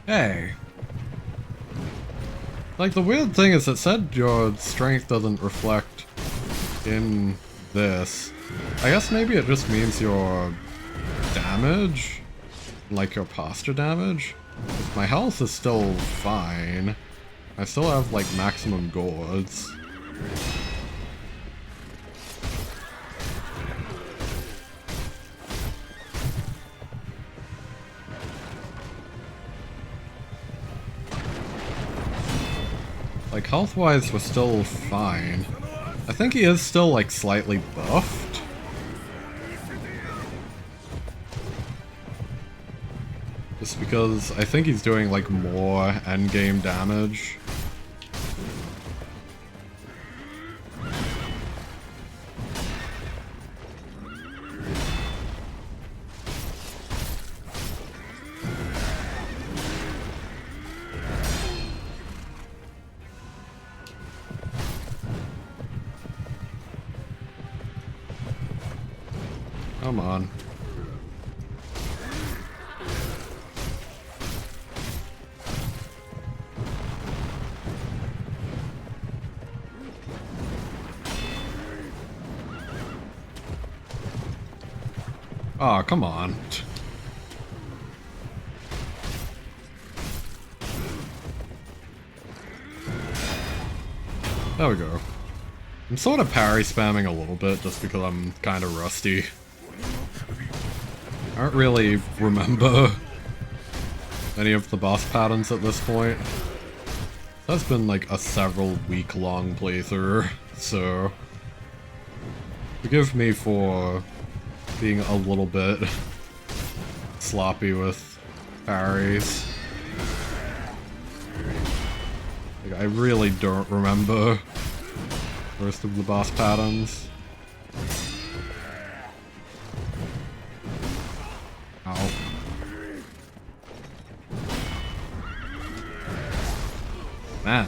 Hey. Like, the weird thing is it said your strength doesn't reflect in this. I guess maybe it just means your damage, like your posture damage. My health is still fine. I still have, like, maximum gourds. Like, health-wise, we're still fine. I think he is still, like, slightly buffed. Just because I think he's doing, like, more endgame damage. Come on. Oh, come on. There we go. I'm sort of parry spamming a little bit just because I'm kind of rusty. I don't really remember any of the boss patterns at this point. That's been like a several week-long playthrough, so forgive me for being a little bit sloppy with parries. Like, I really don't remember the rest of the boss patterns. Ow. Man.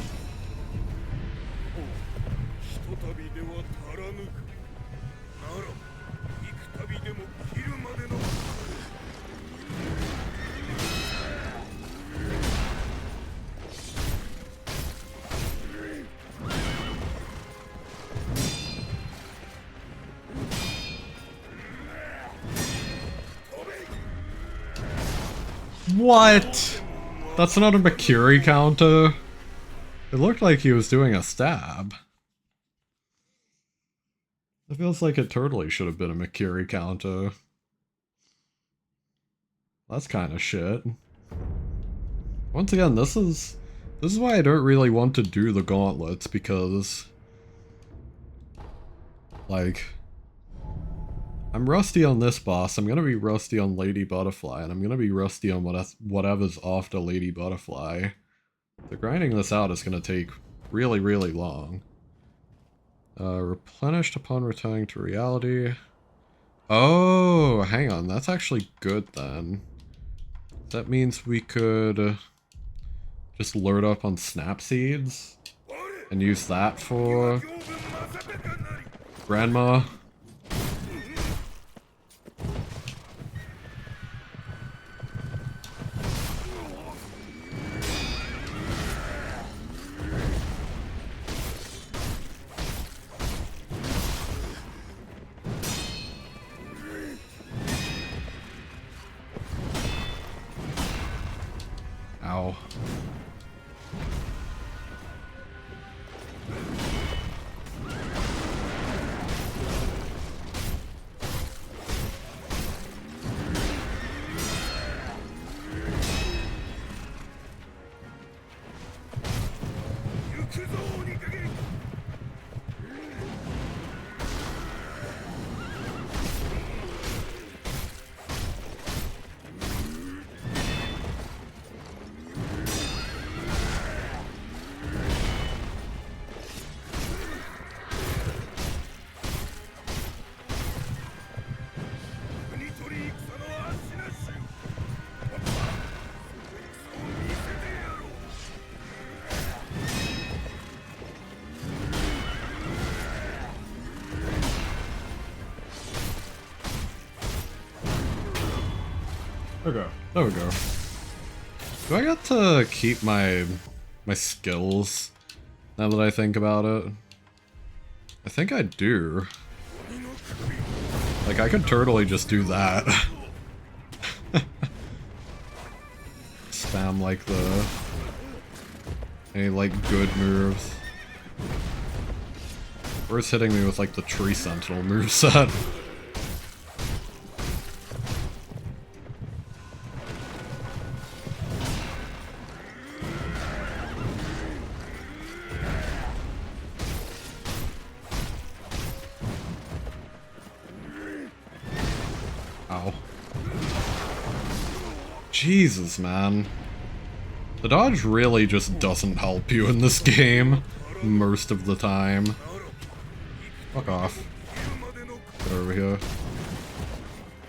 What? That's not a Makiri counter? It looked like he was doing a stab. It feels like it totally should have been a Makiri counter. That's kind of shit. Once again, this is why I don't really want to do the gauntlets, because like, I'm rusty on this boss, I'm gonna be rusty on Lady Butterfly, and I'm gonna be rusty on whatever's after Lady Butterfly. So grinding this out is gonna take really, really long. Replenished upon returning to reality. Oh, hang on, that's actually good then. That means we could just load up on snap seeds and use that for Grandma. There we go. There we go. Do I get to keep my skills now that I think about it? I think I do. Like, I could totally just do that. Spam like any like good moves. Where's hitting me with like the tree sentinel moveset? Ow. Jesus, man. The dodge really just doesn't help you in this game most of the time. Fuck off. Get over here.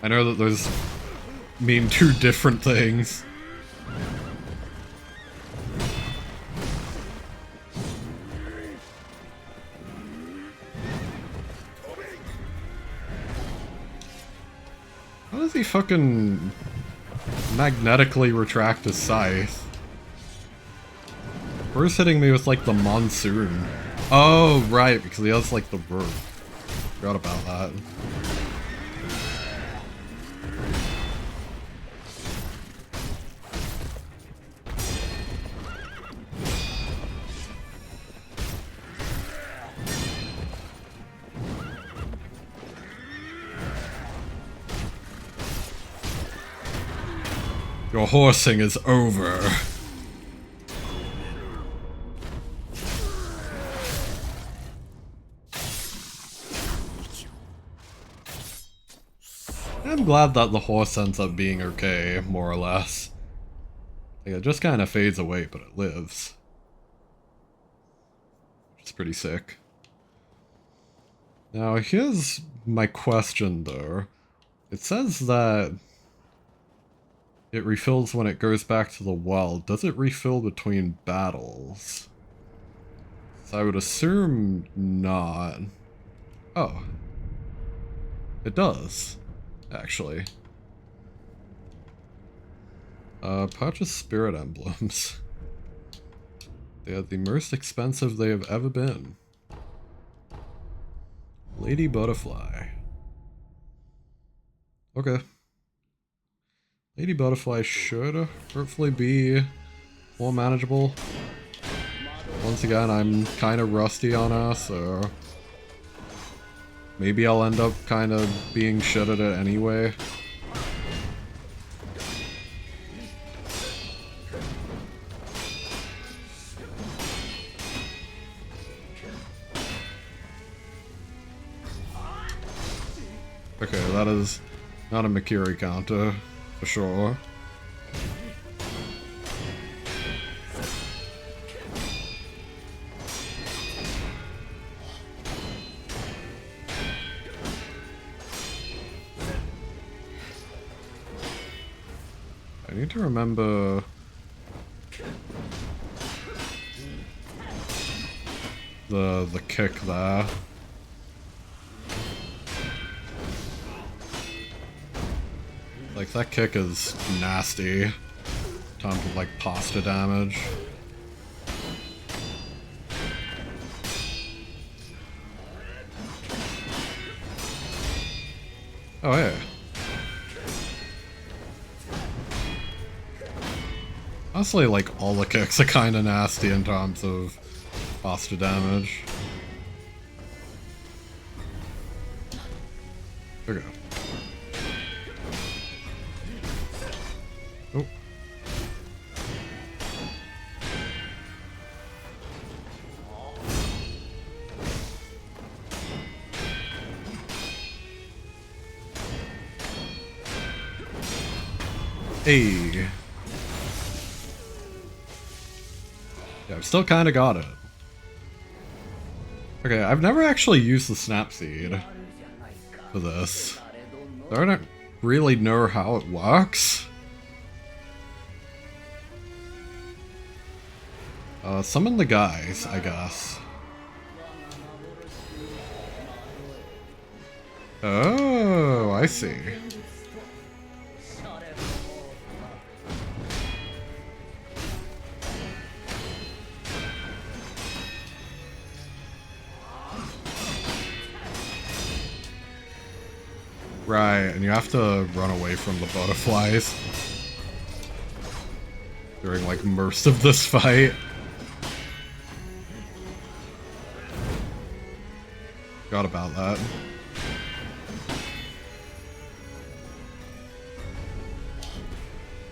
I know that those mean two different things. How does he fucking magnetically retract his scythe? Where's hitting me with like the monsoon? Oh, right, because he has like the verb. Forgot about that. Your horsing is over. I'm glad that the horse ends up being okay, more or less. Like, it just kind of fades away, but it lives. Which is pretty sick. Now, here's my question, though. It says that it refills when it goes back to the well. Does it refill between battles? So I would assume not. Oh. It does, actually. Purchase spirit emblems. They are the most expensive they have ever been. Lady Butterfly. Okay. Lady Butterfly should hopefully be more manageable. Once again, I'm kind of rusty on her, so maybe I'll end up kind of being shit at it anyway. Okay, that is not a Makiri counter, for sure. I need to remember the kick there. Like, that kick is nasty. In terms of, like, pasta damage. Oh, yeah. Honestly, like, all the kicks are kind of nasty in terms of faster damage. Okay. Oh. Hey. Yeah, I've still kind of got it. Okay, I've never actually used the snap seed for this. So I don't really know how it works. Summon the guys, I guess. Oh, I see. Right, and you have to run away from the butterflies during like most of this fight. Forgot about that.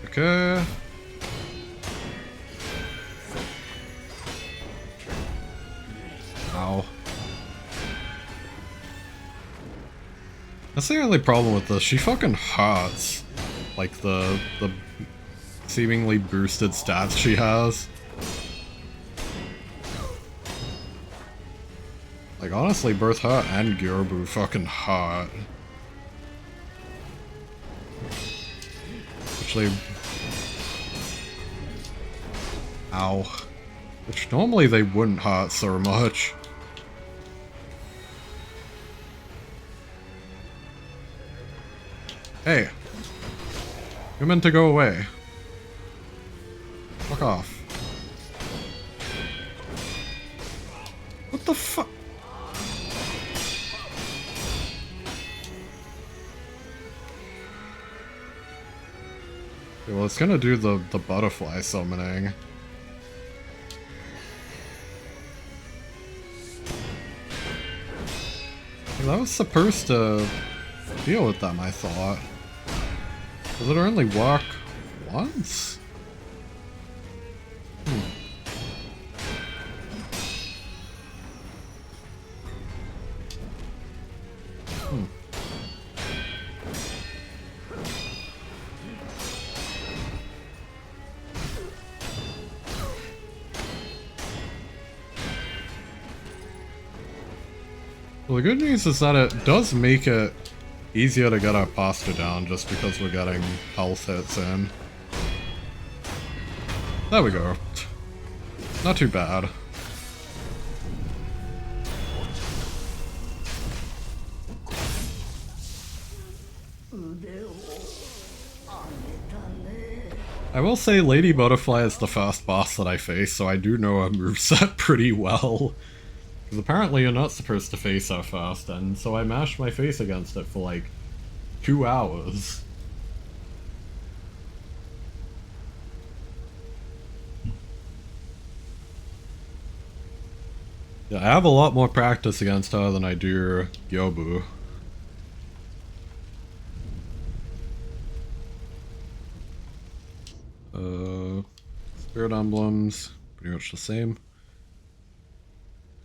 Okay. Ow. That's the only problem with this. She fucking hurts. Like the seemingly boosted stats she has. Like honestly, both her and Gyobu fucking hurt. Actually, ow. Which normally they wouldn't hurt so much. Hey. You're meant to go away. Fuck off. What the fuck? Okay, well, it's gonna do the butterfly summoning. Well, that was supposed to deal with them, I thought. Does it only work once? Well, the good news is that it does make it easier to get our posture down just because we're getting health hits in. There we go. Not too bad. I will say Lady Butterfly is the first boss that I face, so I do know her moveset pretty well. Because apparently you're not supposed to face her first, and so I mashed my face against it for like 2 hours. Yeah, I have a lot more practice against her than I do Gyobu. Spirit emblems, pretty much the same.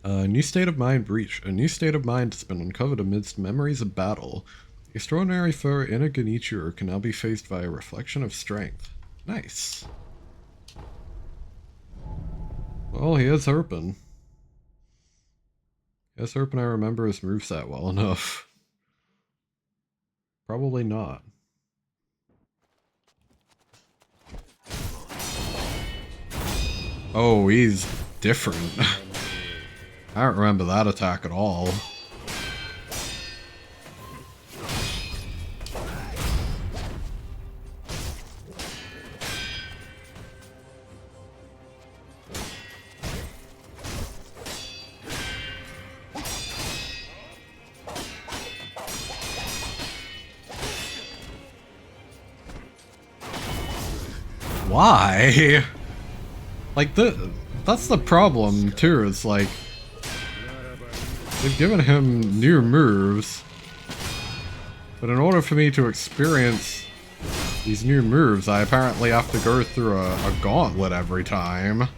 New state of mind breach. A new state of mind has been uncovered amidst memories of battle. The extraordinary foe Inagenichiro can now be faced by a reflection of strength. Nice. Well, here's hoping. Here's hoping I remember his moveset well enough. Probably not. Oh, he's different. I don't remember that attack at all. why? Like, that's the problem, too, is like, they've given him new moves, but in order for me to experience these new moves, I apparently have to go through a gauntlet every time.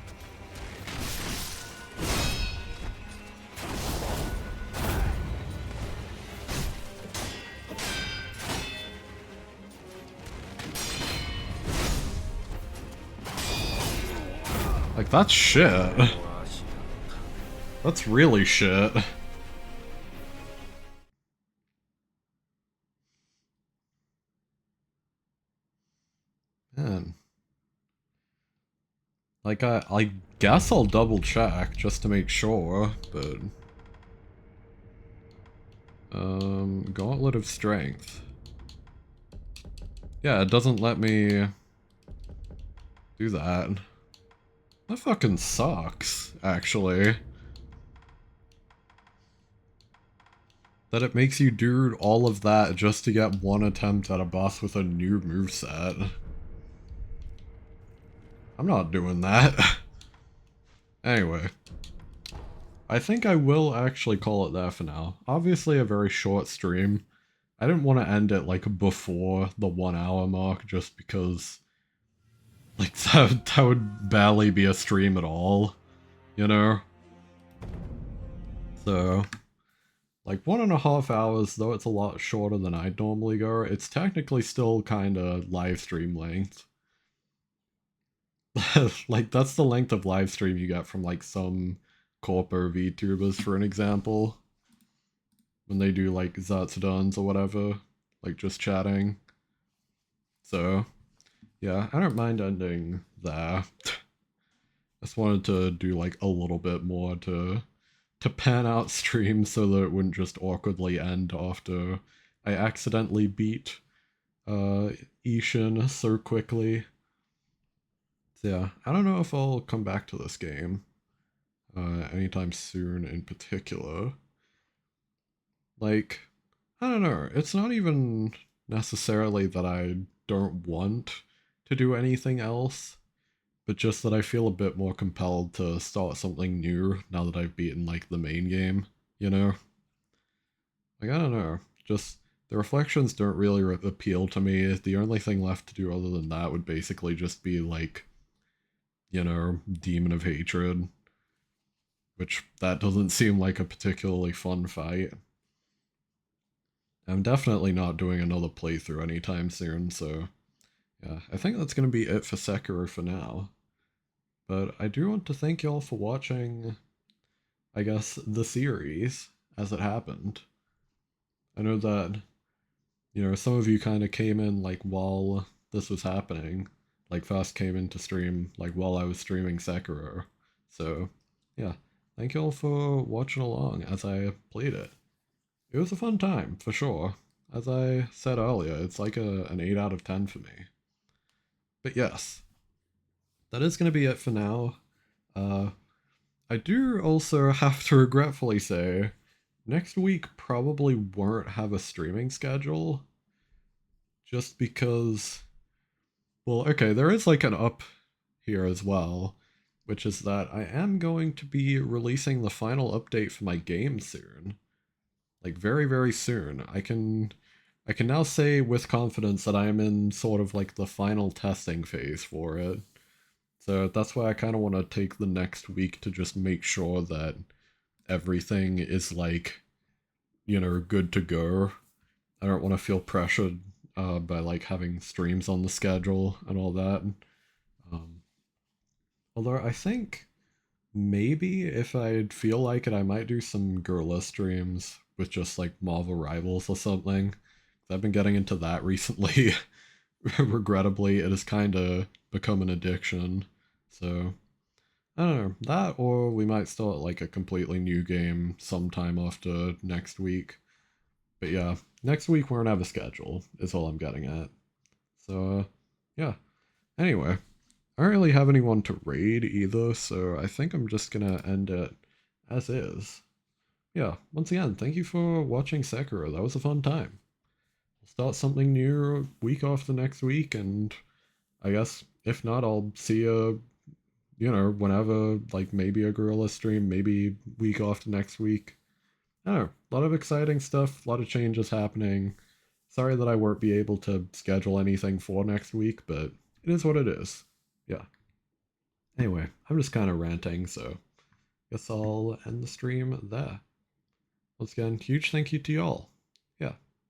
Like, that's shit. That's really shit. Man. Like, I guess I'll double check just to make sure, but... Gauntlet of Strength. Yeah, it doesn't let me do that. That fucking sucks, actually. That it makes you do all of that just to get one attempt at a boss with a new moveset. I'm not doing that. Anyway. I think I will actually call it there for now. Obviously a very short stream. I didn't want to end it like before the 1 hour mark just because like that would barely be a stream at all, you know? So like 1.5 hours, though it's a lot shorter than I'd normally go, it's technically still kinda live stream length. Like that's the length of live stream you get from like some corpo VTubers, for an example. When they do like Zatsuduns or whatever, like just chatting. So, yeah, I don't mind ending there. I just wanted to do like a little bit more to pan out streams so that it wouldn't just awkwardly end after I accidentally beat Ishin so quickly. So yeah, I don't know if I'll come back to this game anytime soon in particular. Like, I don't know, it's not even necessarily that I don't want to do anything else, but just that I feel a bit more compelled to start something new now that I've beaten, like, the main game, you know? Like, I don't know, just, the reflections don't really appeal to me. The only thing left to do other than that would basically just be, like, you know, Demon of Hatred, which that doesn't seem like a particularly fun fight. I'm definitely not doing another playthrough anytime soon, so yeah, I think that's going to be it for Sekiro for now. But I do want to thank y'all for watching, I guess, the series as it happened. I know that, you know, some of you kind of came in like while this was happening, like first came into stream like while I was streaming Sekiro. So yeah, thank y'all for watching along as I played it. It was a fun time, for sure. As I said earlier, it's like an 8 out of 10 for me. But yes, that is going to be it for now. I do also have to regretfully say, next week probably won't have a streaming schedule. Just because, well, okay, there is like an up here as well, which is that I am going to be releasing the final update for my game soon. Like very, very soon. I can now say with confidence that I am in sort of like the final testing phase for it. So that's why I kind of want to take the next week to just make sure that everything is like, you know, good to go. I don't want to feel pressured by like having streams on the schedule and all that. Although I think maybe if I'd feel like it, I might do some Gorilla streams with just like Marvel Rivals or something. I've been getting into that recently. Regrettably, it has kind of become an addiction. So, I don't know. That, or we might start like a completely new game sometime after next week. But yeah, next week we're gonna have a schedule, is all I'm getting at. So, yeah. Anyway, I don't really have anyone to raid either, so I think I'm just gonna end it as is. Yeah, once again, thank you for watching Sekiro. That was a fun time. We'll start something new week after next week, and I guess if not, I'll see you, whenever, like maybe a gorilla stream, maybe week after next week. I don't know, a lot of exciting stuff, a lot of changes happening. Sorry that I won't be able to schedule anything for next week, but it is what it is. Yeah. Anyway, I'm just kind of ranting, so guess I'll end the stream there. Once again, huge thank you to y'all.